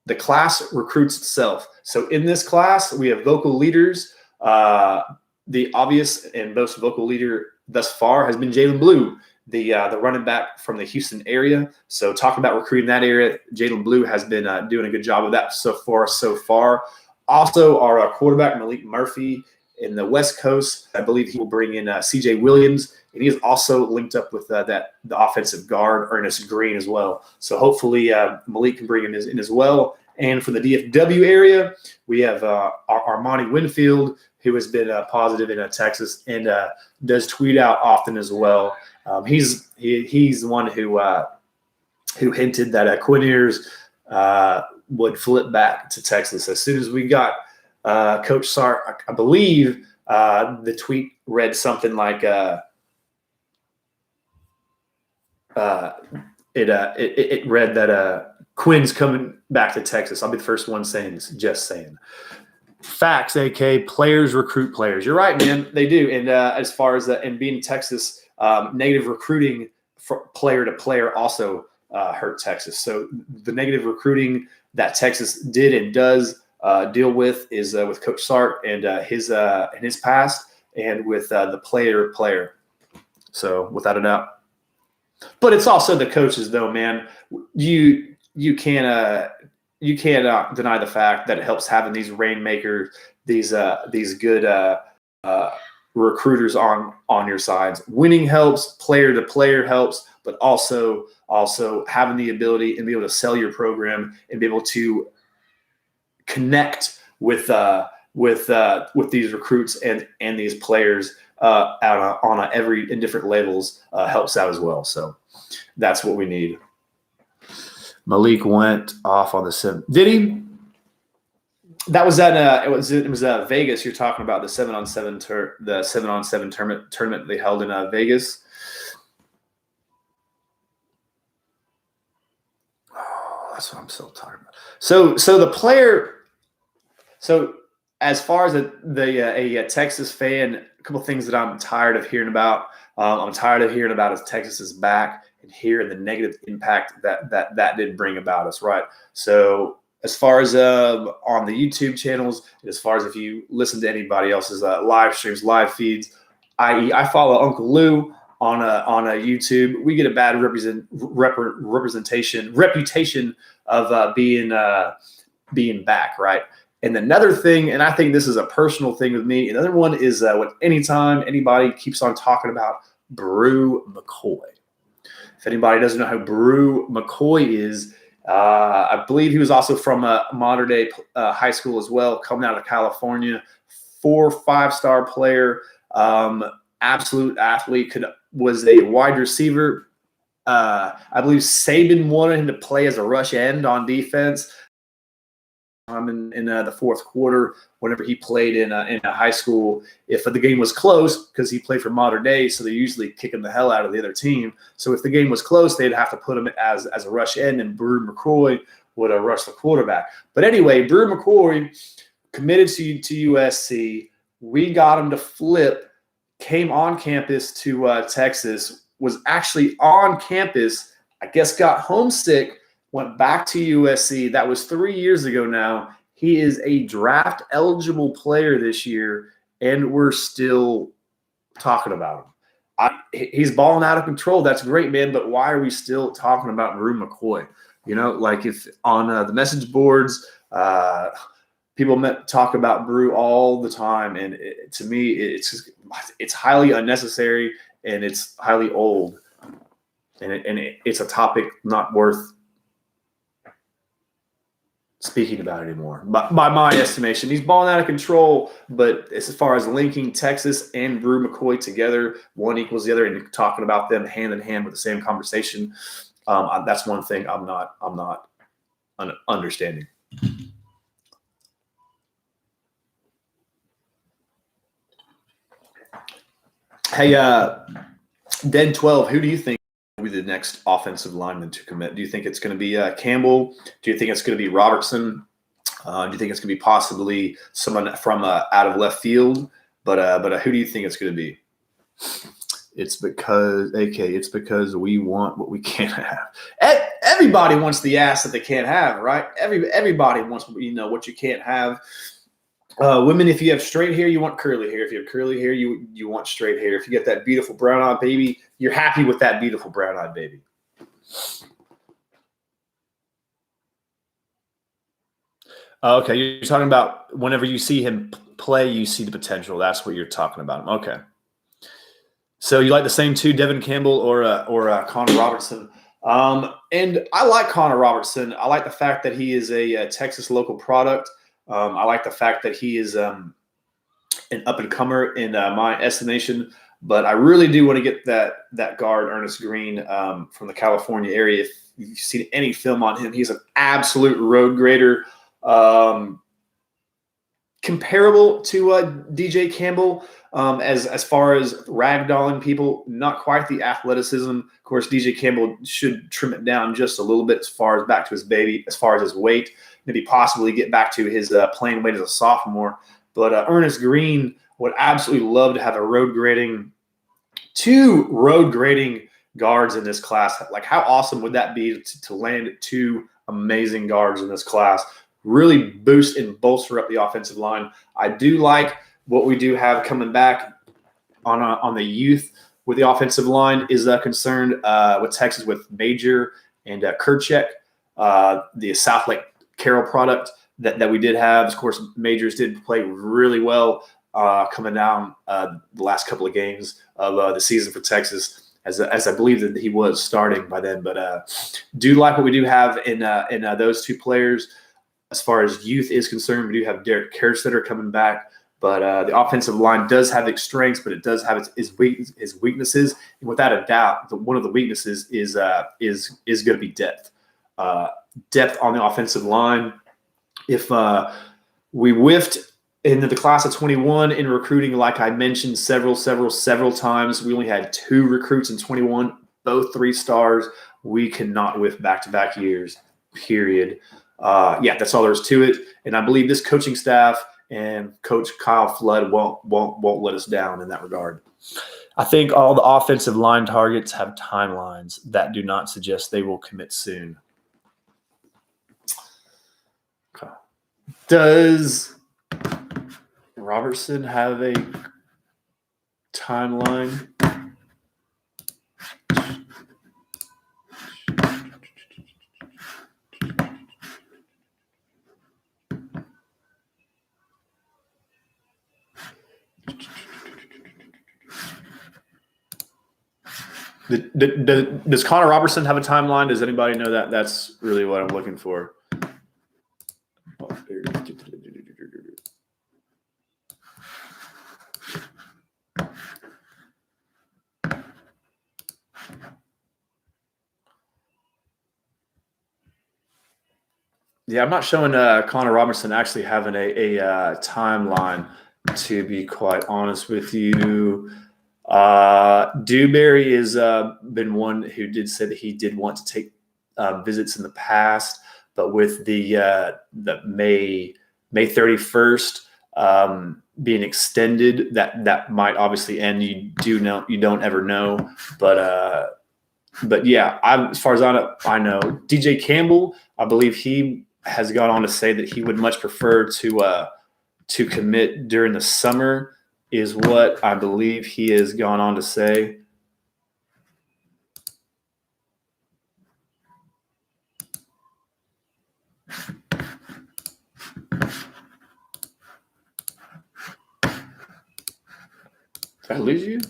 The class recruits itself. So in this class, we have vocal leaders. The obvious and most vocal leader thus far has been Jalen Blue, the running back from the Houston area. So talking about recruiting that area, Jalen Blue has been doing a good job of that so far. Also, our quarterback, Malik Murphy, in the West Coast, I believe he will bring in C.J. Williams, and he is also linked up with the offensive guard, Ernest Green, as well. So hopefully Malik can bring him in as well. And for the DFW area, we have Armani Winfield, who has been positive in Texas and does tweet out often as well. He's the one who hinted that Quinn Ewers would flip back to Texas as soon as we got Coach Sark. I believe the tweet read something like it read that Quinn's coming back to Texas. I'll be the first one saying this, just saying. Facts, AK, players recruit players. You're right, man. They do. And as far as and being Texas, negative recruiting player to player also hurt Texas. So the negative recruiting that Texas did and does deal with is with Coach Sark and his past, and with the player. So without a doubt. But it's also the coaches, though, man. You can't deny the fact that it helps having these rainmakers, these good recruiters on your sides. Winning helps, player to player helps, but also having the ability and be able to sell your program and be able to connect with these recruits and these players in different levels helps out as well. So that's what we need. Malik went off on the 7. Did he? That was at it was Vegas. You're talking about the 7-on-7 tournament they held in Vegas. Oh, that's what I'm so talking about. So the player. So as far as a Texas fan, a couple things that I'm tired of hearing about. I'm tired of hearing about is Texas is back and hearing the negative impact that did bring about us, right? So as far as on the YouTube channels, and as far as if you listen to anybody else's live streams, live feeds, i.e., I follow Uncle Lou on a YouTube. We get a bad reputation of being back, right? And another thing, and I think this is a personal thing with me. Another one is when anytime anybody keeps on talking about Brew McCoy. If anybody doesn't know who Brew McCoy is, I believe he was also from a modern day high school as well, coming out of California. 4 or 5-star player, absolute athlete. Was a wide receiver. I believe Saban wanted him to play as a rush end on defense. In the fourth quarter, whenever he played in a high school, if the game was close, because he played for modern day, so they're usually kicking the hell out of the other team. So if the game was close, they'd have to put him as a rush end, and Brew McCoy would rush the quarterback. But anyway, Brew McCoy committed to USC. We got him to flip, came on campus to Texas, was actually on campus, I guess got homesick, went back to USC. That was 3 years ago now. He is a draft-eligible player this year, and we're still talking about him. He's balling out of control. That's great, man, but why are we still talking about Brew McCoy? You know, like if on the message boards, people talk about Brew all the time, and to me, it's highly unnecessary, and it's highly old, and it's a topic not worth speaking about it anymore. By my estimation, he's balling out of control. But as far as linking Texas and Brew McCoy together, one equals the other, and talking about them hand in hand with the same conversation, that's one thing I'm not understanding. Hey, Den 12, who do you think will be the next offensive lineman to commit? Do you think it's going to be Campbell? Do you think it's going to be Robertson? Do you think it's going to be possibly someone from out of left field? But who do you think it's going to be? It's because we want what we can't have. Everybody wants the ass that they can't have, right? Everybody wants what you can't have. Women, if you have straight hair, you want curly hair. If you have curly hair, you want straight hair. If you get that beautiful brown-eyed baby, you're happy with that beautiful brown-eyed baby. Okay, you're talking about whenever you see him play, you see the potential. That's what you're talking about. Okay. So you like the same two, Devin Campbell or Connor Robertson. And I like Connor Robertson. I like the fact that he is a Texas local product. I like the fact that he is an up-and-comer in my estimation. But I really do want to get that guard, Ernest Green, from the California area. If you've seen any film on him, he's an absolute road grader. Comparable to DJ Campbell as far as ragdolling people, not quite the athleticism. Of course, DJ Campbell should trim it down just a little bit as far as back to his baby, as far as his weight, maybe possibly get back to his playing weight as a sophomore. But Ernest Green would absolutely love to have two road grading guards in this class. Like, how awesome would that be to land two amazing guards in this class? Really boost and bolster up the offensive line. I do like what we do have coming back on the youth with the offensive line is concerned with Texas with Major and Kurchek, the South Lake Carroll product that we did have. Of course, Majors did play really well coming down the last couple of games of the season for Texas, as I believe that he was starting by then. But do like what we do have in those two players. As far as youth is concerned, we do have Derek Kerstetter coming back. But the offensive line does have its strengths, but it does have its weaknesses. And without a doubt, one of the weaknesses is going to be depth. Depth on the offensive line. If we whiffed into the class of 21 in recruiting, like I mentioned several times, we only had 2 recruits in 21, both 3 stars. We cannot whiff back-to-back years, period. That's all there is to it. And I believe this coaching staff and Coach Kyle Flood won't let us down in that regard. I think all the offensive line targets have timelines that do not suggest they will commit soon. Okay. Does Robertson have a timeline? Does Connor Robertson have a timeline? Does anybody know that? That's really what I'm looking for. Yeah, I'm not showing Connor Robertson actually having a timeline, to be quite honest with you. Dewberry has been one who did say that he did want to take visits in the past, but with the May 31st being extended, that might obviously end. You don't ever know, but yeah, as far as I know, DJ Campbell, I believe he has gone on to say that he would much prefer to commit during the summer, is what I believe he has gone on to say. Did I lose you?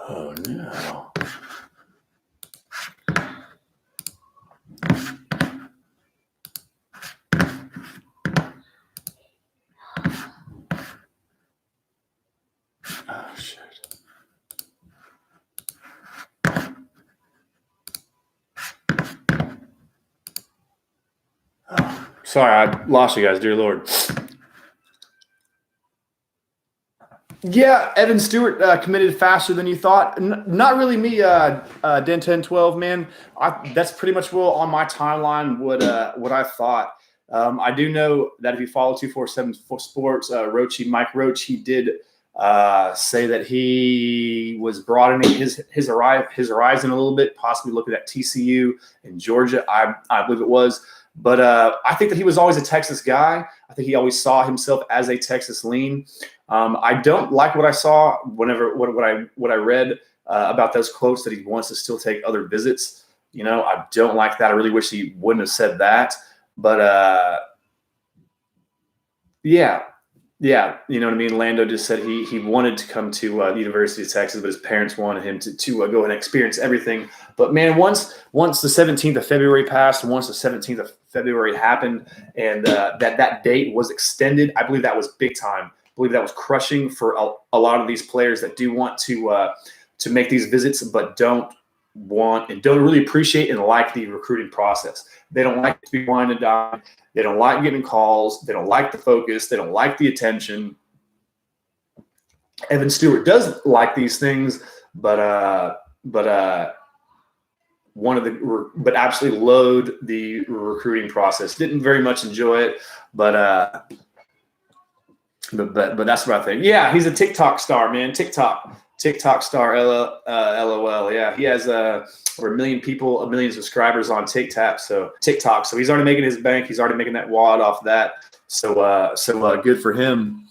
Oh, no. Oh, shit. Oh, sorry, I lost you guys, dear Lord. Yeah, Evan Stewart committed faster than you thought. Not really me, Den 1012, man. That's pretty much on my timeline what I thought. I do know that if you follow 247 Sports, Mike Roach, he did say that he was broadening his horizon a little bit, possibly looking at TCU and Georgia, I believe it was. But I think that he was always a Texas guy. I think he always saw himself as a Texas lean. I don't like what I saw what I read about those quotes that he wants to still take other visits. I don't like that. I really wish he wouldn't have said that. But yeah, you know what I mean? Lando just said he wanted to come to the University of Texas, but his parents wanted him to go and experience everything. But man, once the 17th of February passed, and once the 17th of February happened, and that date was extended, I believe that was big time. I believe that was crushing for a lot of these players that do want to make these visits, but don't really appreciate and like the recruiting process. They don't like to be wine and dine. They don't like getting calls. They don't like the focus. They don't like the attention. Evan Stewart does like these things, but absolutely loathed the recruiting process. Didn't very much enjoy it, but that's what I think. Yeah, he's a TikTok star, man. TikTok star, LOL. Yeah, he has over 1 million subscribers on TikTok. So he's already making his bank. He's already making that wad off that. So good for him.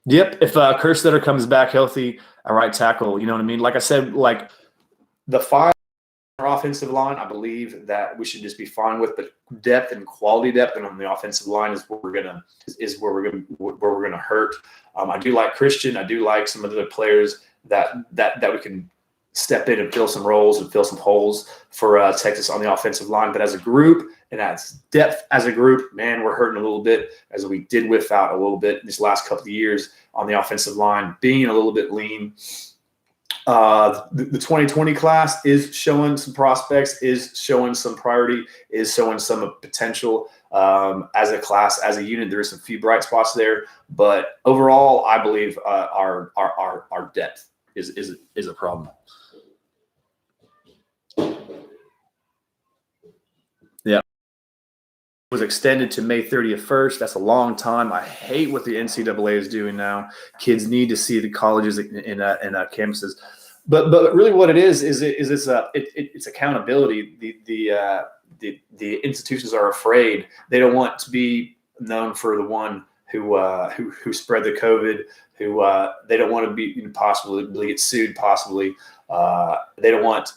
Yep. If Kerstetter comes back healthy, a right tackle, you know what I mean? Like I said, like the five offensive line, I believe that we should just be fine with, but depth and quality depth and on the offensive line is where we're gonna hurt. I do like Christian. I do like some of the players that we can step in and fill some roles and fill some holes for Texas on the offensive line. But as a group and that's depth as a group. Man, we're hurting a little bit as we did whiff out a little bit these last couple of years on the offensive line, being a little bit lean. The 2020 class is showing some prospects, is showing some priority, is showing some potential as a class, as a unit. There's a few bright spots there, but overall, I believe our depth is a problem. Yeah, it was extended to May 30th first. That's a long time. I hate what the NCAA is doing now. Kids need to see the colleges in campuses. But really, what it is it's accountability. The institutions are afraid. They don't want to be known for the one who spread the COVID. They don't want to be possibly get sued. Possibly, they don't want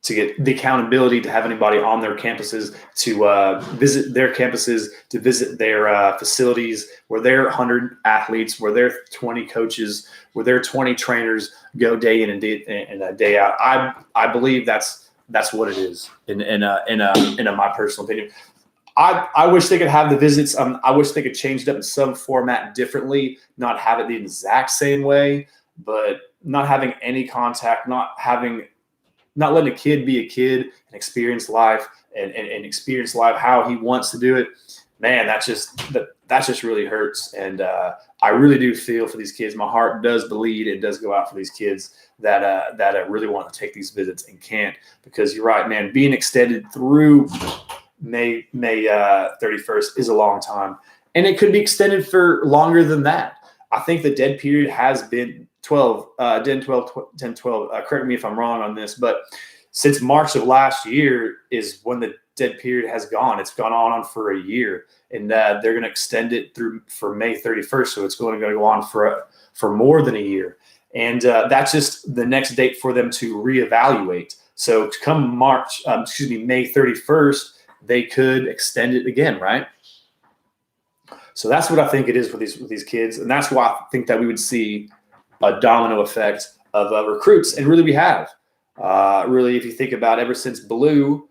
to get the accountability to have anybody on their campuses to visit their campuses, to visit their facilities where their 100 athletes, where their 20 coaches, where their 20 trainers go day in and day out. I believe that's what it is in my personal opinion. I wish they could have the visits. I wish they could change it up in some format differently, not have it the exact same way, but not having any contact, not letting a kid be a kid and experience life and experience life how he wants to do it. Man, that just really hurts. And I really do feel for these kids. My heart does bleed. It does go out for these kids that really want to take these visits and can't, because you're right, man, being extended through May 31st is a long time. And it could be extended for longer than that. I think the dead period has been 12. Correct me if I'm wrong on this, but since March of last year is when the dead period has gone. It's gone on for a year, and they're going to extend it for May 31st. So it's going to go on for more than a year. And that's just the next date for them to reevaluate. So to come May 31st, they could extend it again, right? So that's what I think it is with these kids. And that's why I think that we would see a domino effect of recruits. And really we have. Really, if you think about ever since Blue,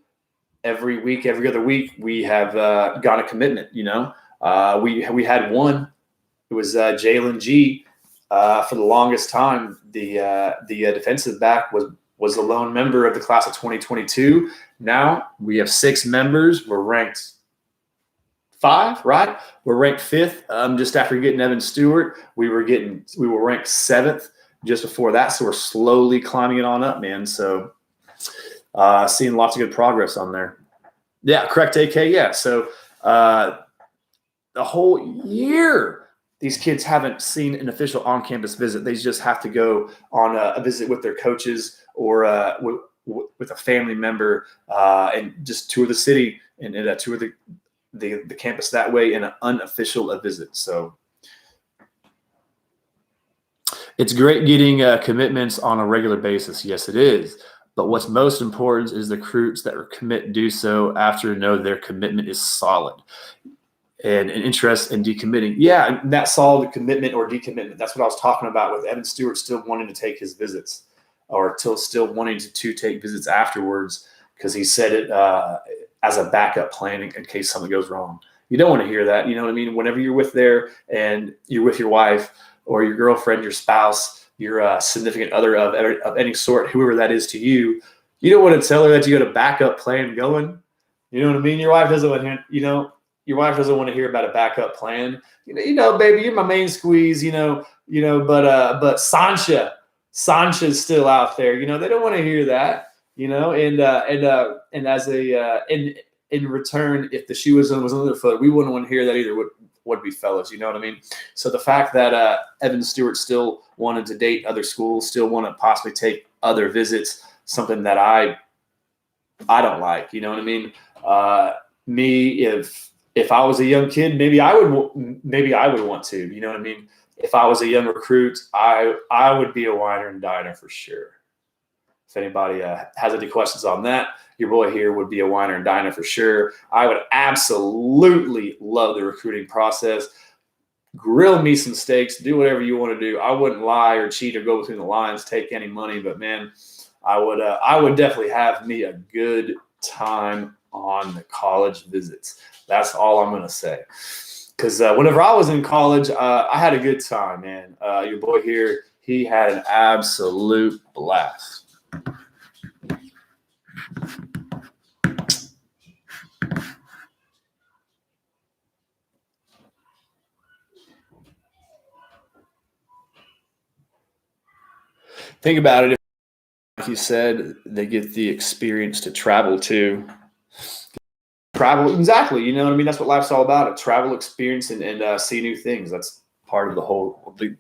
every other week, we have got a commitment, We had one. It was Jalen G. For the longest time, the defensive back was the lone member of the class of 2022. Now we have 6 members. We're ranked 5, right? We're ranked 5th. Just after getting Evan Stewart, we were ranked 7th just before that. So we're slowly climbing it on up, man. So seeing lots of good progress on there. Yeah, correct, AK. Yeah. So the whole year, these kids haven't seen an official on-campus visit. They just have to go on a visit with their coaches or with a family member and just tour the city and tour the campus that way in an unofficial visit. So it's great getting commitments on a regular basis. Yes, it is. But what's most important is the recruits that commit do so after know their commitment is solid and an interest in decommitting. Yeah, that solid commitment or decommitment. That's what I was talking about with Evan Stewart still wanting to take his visits or still wanting to take visits afterwards, because he said it as a backup plan in case something goes wrong. You don't want to hear that. You know what I mean? Whenever you're with and you're with your wife or your girlfriend, your spouse, your significant other of any sort, whoever that is to you, you don't want to tell her that you got a backup plan going. You know what I mean? Your wife doesn't want to, your wife doesn't want to hear about a backup plan. Baby, you're my main squeeze, but Sancha's still out there. They don't want to hear that, and as in return, if the shoe was on the other foot, we wouldn't want to hear that either. Would be fellas, you know what I mean? So the fact that Evan Stewart still wanted to date other schools, still want to possibly take other visits, something that I don't like, you know what I mean? Me, if I was a young kid, maybe I would want to, you know what I mean? If I was a young recruit, I would be a winer and diner for sure. If anybody has any questions on that, your boy here would be a winer and diner for sure. I would absolutely love the recruiting process. Grill me some steaks, do whatever you want to do. I wouldn't lie or cheat or go between the lines, take any money, but man, I would definitely have me a good time on the college visits. That's all I'm going to say. Because whenever I was in college, I had a good time, man. Your boy here, he had an absolute blast. Think about it. Like you said, they get the experience to travel too. Travel, exactly. You know what I mean? That's what life's all about, a travel experience and see new things. That's part of the whole thing,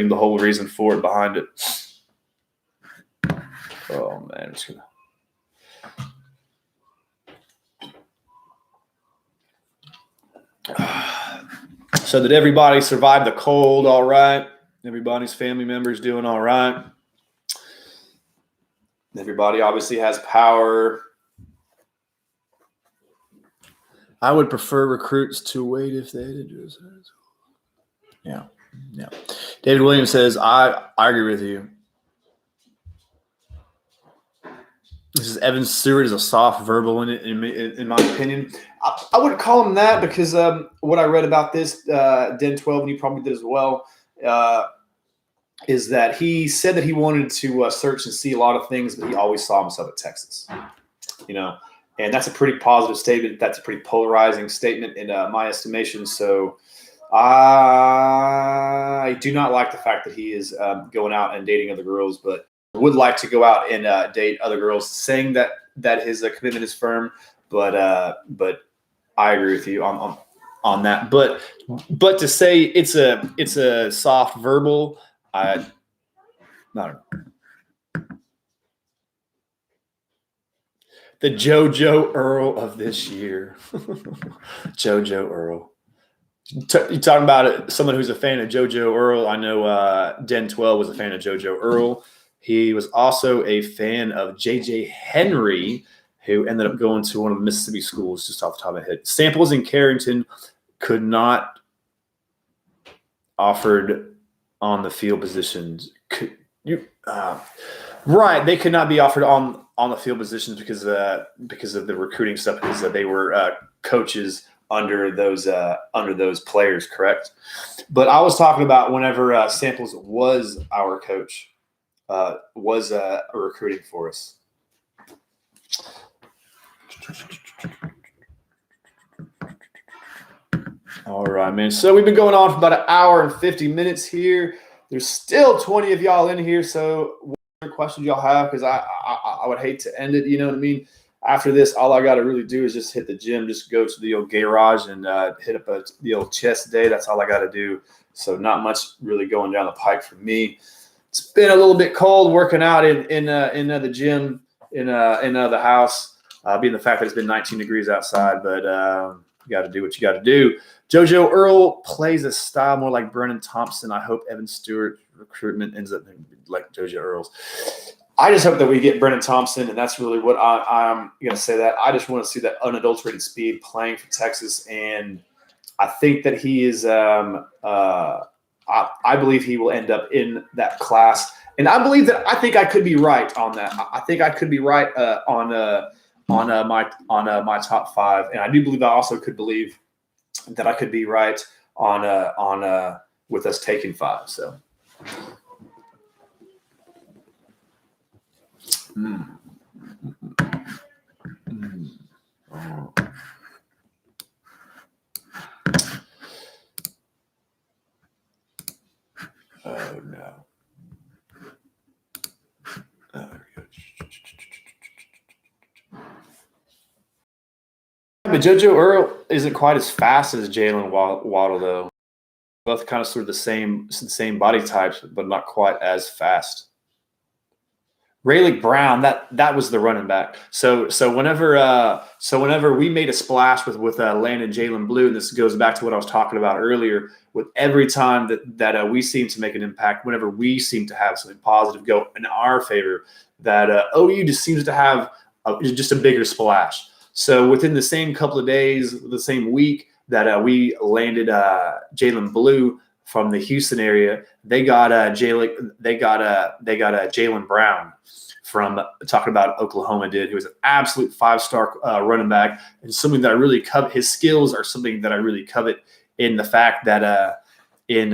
the whole reason for it, behind it. Oh, man. It's gonna... So did everybody survive the cold all right? Everybody's family members doing all right? Everybody obviously has power. I would prefer recruits to wait if they did do this. Yeah. David Williams says, I agree with you. This is Evan Stewart is a soft verbal in my opinion. I wouldn't call him that because what I read about this, Den 12, and you probably did as well, is that he said that he wanted to search and see a lot of things, but he always saw himself at Texas. You know, and that's a pretty positive statement. That's a pretty polarizing statement in my estimation. So I do not like the fact that he is going out and dating other girls, but would like to go out and date other girls, saying that his commitment is firm. But I agree with you on that. But to say it's a soft verbal, I don't know. The JoJo Earl of this year. JoJo Earl. You're talking about someone who's a fan of JoJo Earl. I know Den 12 was a fan of JoJo Earl. He was also a fan of J.J. Henry, who ended up going to one of the Mississippi schools, just off the top of my head. Samples in Carrington could not offered on the field positions. Right, they could not be offered on the field positions because of the recruiting stuff, because they were coaches under those players, correct? But I was talking about whenever Samples was our coach, was recruiting for us. All right, man. So we've been going on for about an hour and 50 minutes here. There's still 20 of y'all in here. So what other questions y'all have? Because I would hate to end it. You know what I mean? After this, all I got to really do is just hit the gym, just go to the old garage and hit up the old chest day. That's all I got to do. So not much really going down the pike for me. It's been a little bit cold working out in the gym in the house, being the fact that it's been 19 degrees outside. But you got to do what you got to do. JoJo Earl plays a style more like Brennan Thompson. I hope Evan Stewart recruitment ends up like JoJo Earl's. I just hope that we get Brennan Thompson, and that's really what I'm going to say. That I just want to see that unadulterated speed playing for Texas, and I think that he is. I believe he will end up in that class, and I believe that I think I could be right on that. I think I could be right on my top five, and I do believe I also could believe that I could be right on with us taking 5. So. Oh no. There we go. But JoJo Earl isn't quite as fast as Jalen Waddle, though. Both kind of sort of the same body types, but not quite as fast. Rayleigh Brown, that was the running back. So whenever we made a splash with Landon Jalen Blue, and this goes back to what I was talking about earlier, with every time that we seem to make an impact, whenever we seem to have something positive go in our favor, that OU just seems to have just a bigger splash. So within the same couple of days, the same week that we landed Jalen Blue from the Houston area. They got Jaylen Brown from talking about Oklahoma did. He was an absolute 5-star running back, and something that I really covet. His skills are something that I really covet in the fact that he can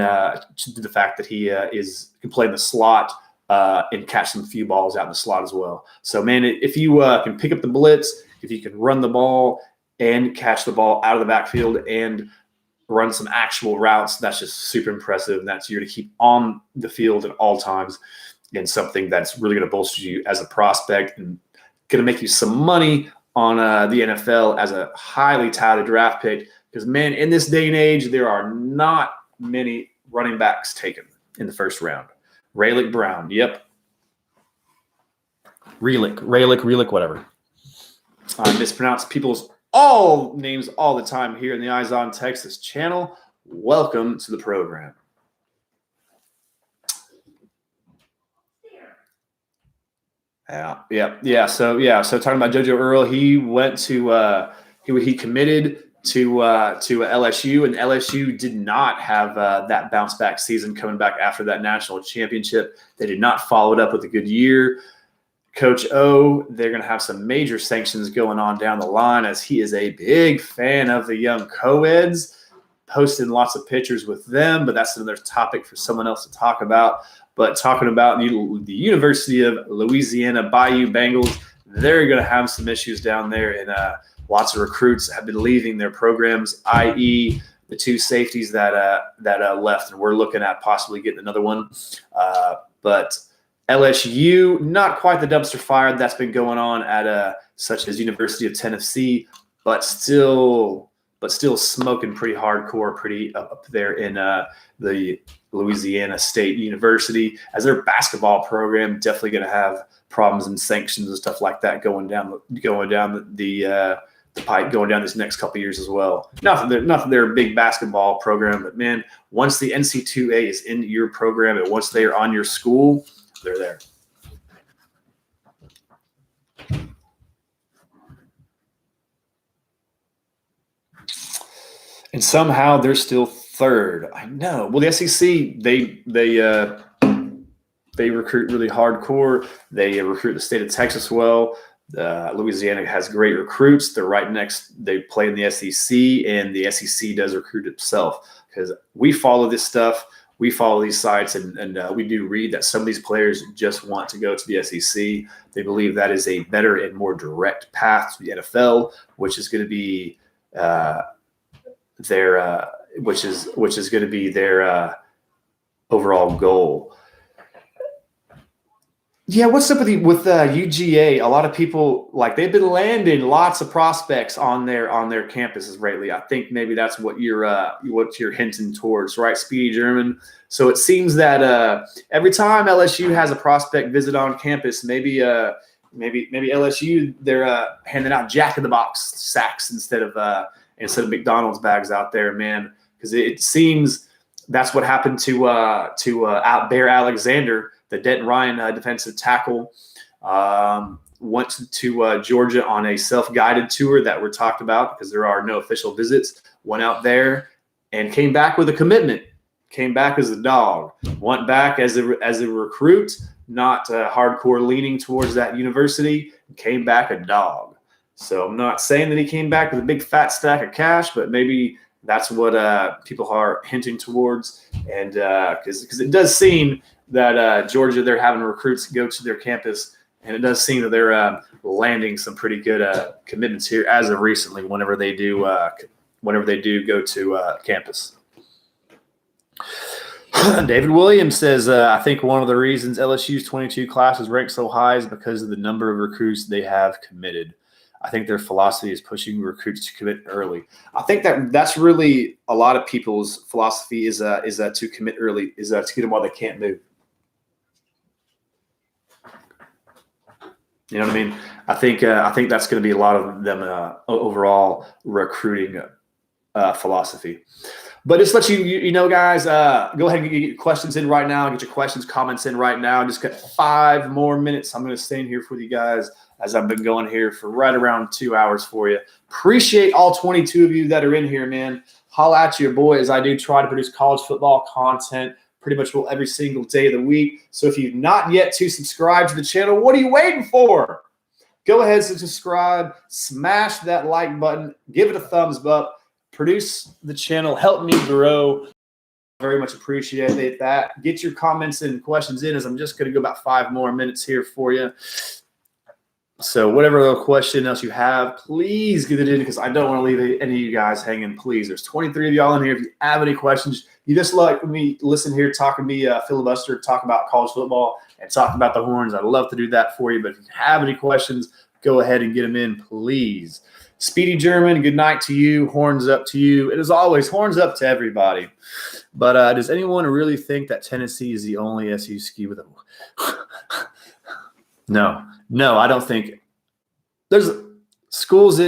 play in the slot and catch some few balls out in the slot as well. So, man, if you can pick up the blitz, if you can run the ball and catch the ball out of the backfield and run some actual routes, that's just super impressive. And that's you're to keep on the field at all times, and something that's really going to bolster you as a prospect and going to make you some money on the NFL as a highly touted draft pick. Because, man, in this day and age, there are not many running backs taken in the first round. Raylick Brown, yep. Relic, whatever. I mispronounce people's all names all the time here in the Eyes on Texas channel. Welcome to the program. Yeah. So talking about JoJo Earl, he went to he committed to LSU, and LSU did not have that bounce back season coming back after that national championship. They did not follow it up with a good year. Coach O, they're going to have some major sanctions going on down the line, as he is a big fan of the young co-eds, posting lots of pictures with them, but that's another topic for someone else to talk about. But talking about the University of Louisiana Bayou Bengals, they're going to have some issues down there, and lots of recruits have been leaving their programs, i.e. the two safeties that left, and we're looking at possibly getting another one. But LSU, not quite the dumpster fire that's been going on at such as University of Tennessee, but still smoking pretty hardcore, pretty up there in the Louisiana State University, as their basketball program definitely going to have problems and sanctions and stuff like that going down the pipe, going down this next couple of years as well. Not that they're a big basketball program, but man, once the NC2A is in your program and once they are on your school, they're there. And somehow they're still third. I know. Well, the SEC, they recruit really hardcore. They recruit the state of Texas well. Louisiana has great recruits. They're right next. They play in the SEC, and the SEC does recruit itself, because we follow this stuff. We follow these sites, and we do read that some of these players just want to go to the SEC. They believe that is a better and more direct path to the NFL, which is going to be their overall goal. Yeah, what's up with UGA? A lot of people, like, they've been landing lots of prospects on their campuses lately. I think maybe that's what you're hinting towards, right, Speedy German? So it seems that every time LSU has a prospect visit on campus, maybe LSU, they're handing out Jack in the Box sacks instead of McDonald's bags out there, man. Because it seems that's what happened to Bear Alexander, the Denton Ryan defensive tackle. Went to Georgia on a self-guided tour that we're talked about because there are no official visits. Went out there and came back with a commitment. Came back as a dog. Went back as a recruit, not hardcore leaning towards that university. Came back a dog. So I'm not saying that he came back with a big fat stack of cash, but maybe that's what people are hinting towards. And because it does seem that Georgia, they're having recruits go to their campus, and it does seem that they're landing some pretty good commitments here as of recently. Whenever they do go to campus. David Williams says, I think one of the reasons LSU's 22 class is ranked so high is because of the number of recruits they have committed. I think their philosophy is pushing recruits to commit early. I think that's really a lot of people's philosophy is to commit early, is to get them while they can't move. You know what I mean? I think that's going to be a lot of them overall recruiting philosophy. But just let you know, guys, go ahead and get your questions in right now. Get your questions, comments in right now. Just got 5 more minutes. I'm going to stay in here with you guys as I've been going here for right around 2 hours for you. Appreciate all 22 of you that are in here, man. Holla at your boy as I do try to produce college football content pretty much every single day of the week. So if you've not yet to subscribe to the channel, what are you waiting for? Go ahead and subscribe, smash that like button, give it a thumbs up, produce the channel, help me grow. Very much appreciate that. Get your comments and questions in as I'm just going to go about 5 more minutes here for you. So whatever little question else you have, please get it in because I don't want to leave any of you guys hanging. Please, there's 23 of y'all in here. If you have any questions, you just like me listen here, talking to me, filibuster, talk about college football and talk about the Horns. I'd love to do that for you. But if you have any questions, go ahead and get them in, please. Speedy German, good night to you. Horns up to you. And as always, horns up to everybody. But does anyone really think that Tennessee is the only SEC with a No, I don't think. There's schools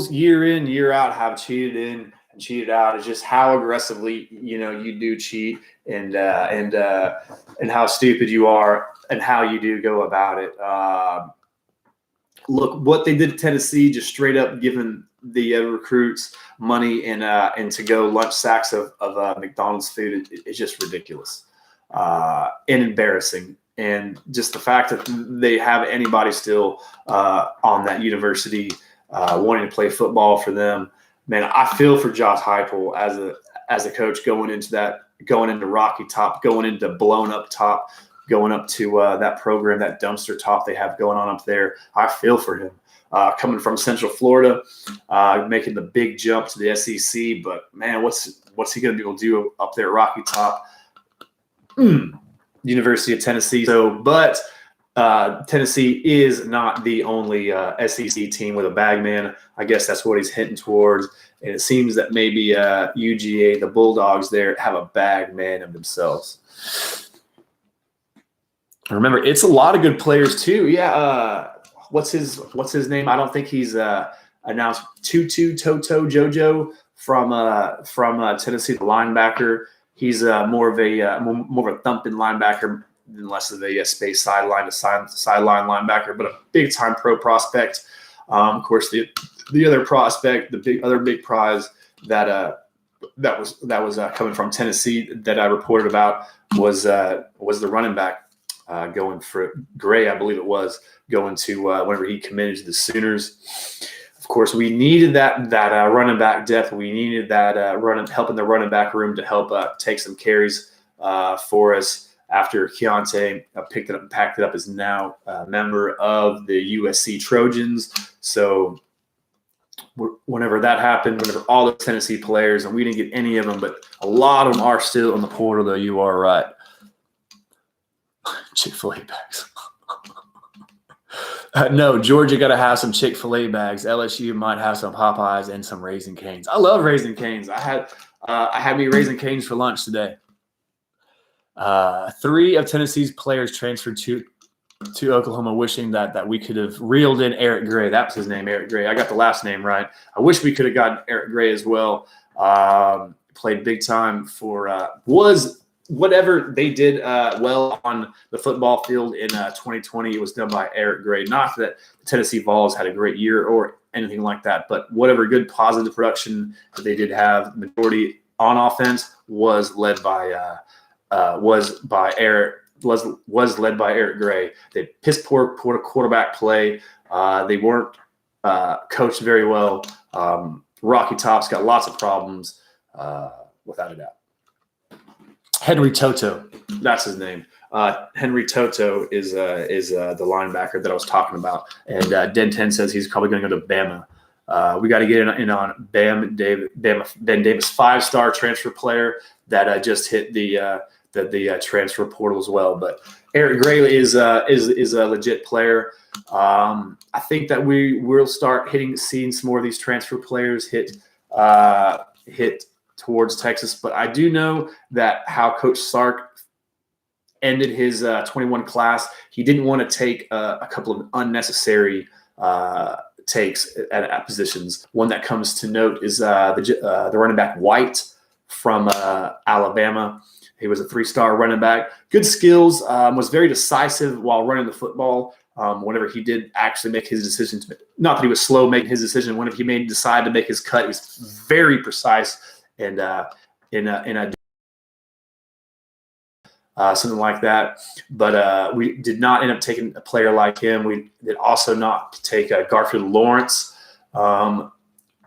year in, year out have cheated in and cheated out. It's just how aggressively you do cheat and how stupid you are and how you do go about it. Look, what they did to Tennessee, just straight up giving the recruits money and to go lunch sacks of McDonald's food, it's just ridiculous and embarrassing. And just the fact that they have anybody still on that university wanting to play football for them, man, I feel for Josh Heupel as a coach going into Rocky Top, going into blown up top, going up to that program, that dumpster top they have going on up there. I feel for him. Coming from Central Florida, making the big jump to the SEC, but man, what's he going to be able to do up there at Rocky Top? University of Tennessee. But Tennessee is not the only SEC team with a bag man. I guess that's what he's hinting towards. And it seems that maybe UGA, the Bulldogs there, have a bag man of themselves. Remember, it's a lot of good players too. Yeah. What's his name? I don't think he's announced. Tutu Toto Jojo from Tennessee, the linebacker. He's more of a thumping linebacker than less of a space sideline to sideline linebacker, but a big time pro prospect. Of course, the other prospect, the other big prize that was coming from Tennessee that I reported about was the running back going for Gray, I believe it was, going to whenever he committed to the Sooners. Of course, we needed that running back depth. We needed that help in the running back room to help take some carries for us after Keontae picked it up and packed it up as now a member of the USC Trojans. So whenever that happened, whenever all the Tennessee players, and we didn't get any of them, but a lot of them are still in the portal, though. You are right. Chick-fil-A bags. No, Georgia got to have some Chick-fil-A bags. LSU might have some Popeyes and some Raisin Canes. I love Raisin Canes. I had me Raisin Canes for lunch today. 3 of Tennessee's players transferred to Oklahoma, wishing that we could have reeled in Eric Gray. That was his name, Eric Gray. I got the last name right. I wish we could have gotten Eric Gray as well. Played big time for whatever they did well on the football field in 2020, it was done by Eric Gray. Not that the Tennessee Vols had a great year or anything like that, but whatever good positive production that they did have, the majority on offense was led by Eric Gray. They piss poor quarterback play. They weren't coached very well. Rocky Top's got lots of problems, without a doubt. Henry Toto, that's his name. Henry Toto is the linebacker that I was talking about, and Den 10 says he's probably going to go to Bama. We got to get in on Ben Davis, 5-star transfer player that just hit the transfer portal as well. But Eric Gray is a legit player. I think that we will start seeing some more of these transfer players hit towards Texas, but I do know that how Coach Sark ended his 21 class, he didn't want to take a couple of unnecessary takes at positions. One that comes to note is the running back White from Alabama. He was a 3-star running back. Good skills, was very decisive while running the football, Whenever he did actually make his decision, not that he was slow making his decision, whenever he decide to make his cut, he was very precise and in a something like that. But we did not end up taking a player like him. We did also not take Garfield Lawrence.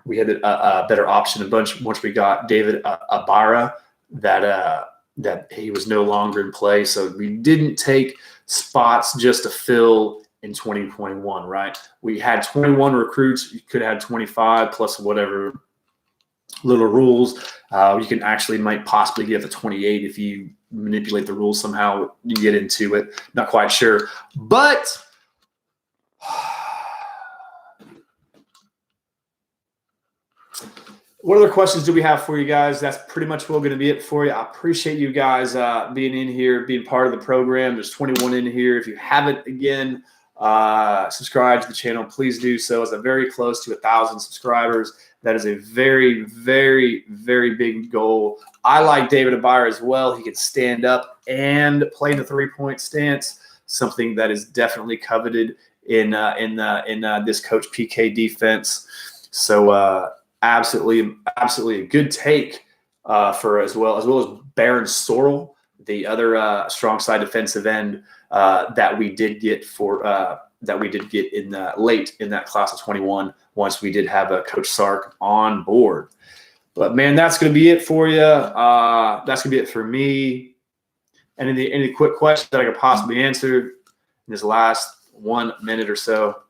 We had a better option once we got David Ibarra that he was no longer in play. So we didn't take spots just to fill in 2021, right? We had 21 recruits. You could have had 25 plus whatever little rules. You can actually might possibly get to 28 if you manipulate the rules somehow. You get into it. Not quite sure. But what other questions do we have for you guys? That's pretty much going to be it for you. I appreciate you guys being in here, being part of the program. There's 21 in here. If you haven't, again, subscribe to the channel, please do so. It's very close to 1,000 subscribers. That is a very, very, very big goal. I like David Ibarra as well. He can stand up and play in the three-point stance, something that is definitely coveted in this Coach PK defense. So absolutely a good take for as well as Baron Sorrell, the other strong side defensive end that we did get in late in that class of 21. Once we did have Coach Sark on board. But man, that's going to be it for you. That's going to be it for me. And any quick questions that I could possibly answer in this last 1 minute or so.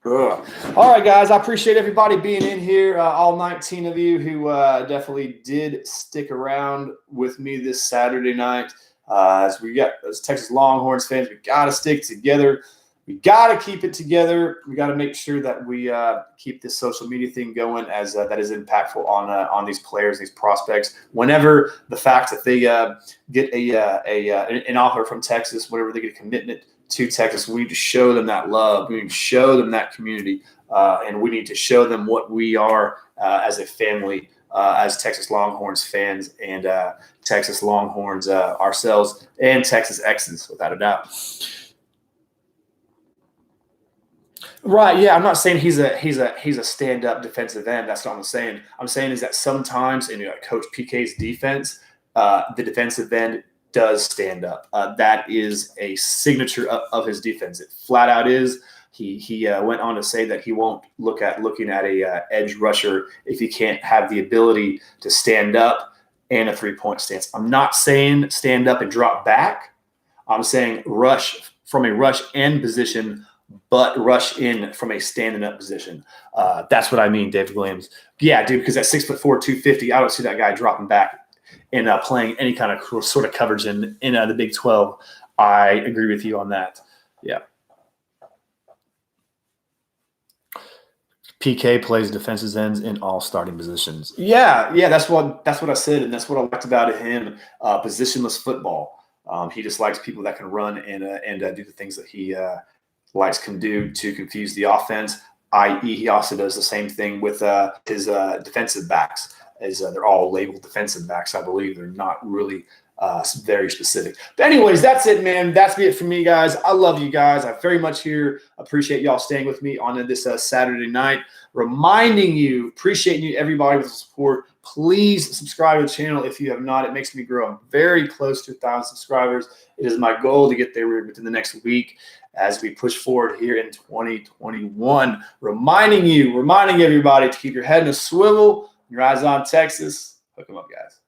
All right, guys. I appreciate everybody being in here. All 19 of you who definitely did stick around with me this Saturday night. As Texas Longhorns fans, we got to stick together. We got to keep it together. We got to make sure that we keep this social media thing going, as that is impactful on these players, these prospects. Whenever the fact that they get an offer from Texas, whenever they get a commitment to Texas, we need to show them that love. We need to show them that community, and we need to show them what we are as a family, as Texas Longhorns fans, and Texas Longhorns ourselves, and Texas X's, without a doubt. Right? Yeah, I'm not saying he's a stand-up defensive end. That's not what I'm saying. I'm saying is that sometimes in Coach PK's defense, the defensive end does stand up. That is a signature of his defense. It flat out is. He went on to say that he won't looking at a edge rusher if he can't have the ability to stand up and a three-point stance. I'm not saying stand up and drop back. I'm saying rush from a rush end position, but rush in from a standing up position. That's what I mean, David Williams. Yeah, dude, because at 6'4", 250, I don't see that guy dropping back and playing any kind of sort of coverage in the Big 12. I agree with you on that. Yeah. PK plays defensive ends in all starting positions. Yeah, that's what I said, and that's what I liked about him. Positionless football. He just likes people that can run and do the things that he can do to confuse the offense. I.e., he also does the same thing with his defensive backs. They're all labeled defensive backs, I believe. They're not really very specific. But anyways, that's it, man. That's it for me, guys. I love you guys. I very much appreciate y'all staying with me on this Saturday night. Appreciating you, everybody, with the support. Please subscribe to the channel if you have not. It makes me grow. I'm very close to 1,000 subscribers. It is my goal to get there within the next week as we push forward here in 2021. Reminding everybody to keep your head in a swivel, your eyes on Texas. Hook them up, guys.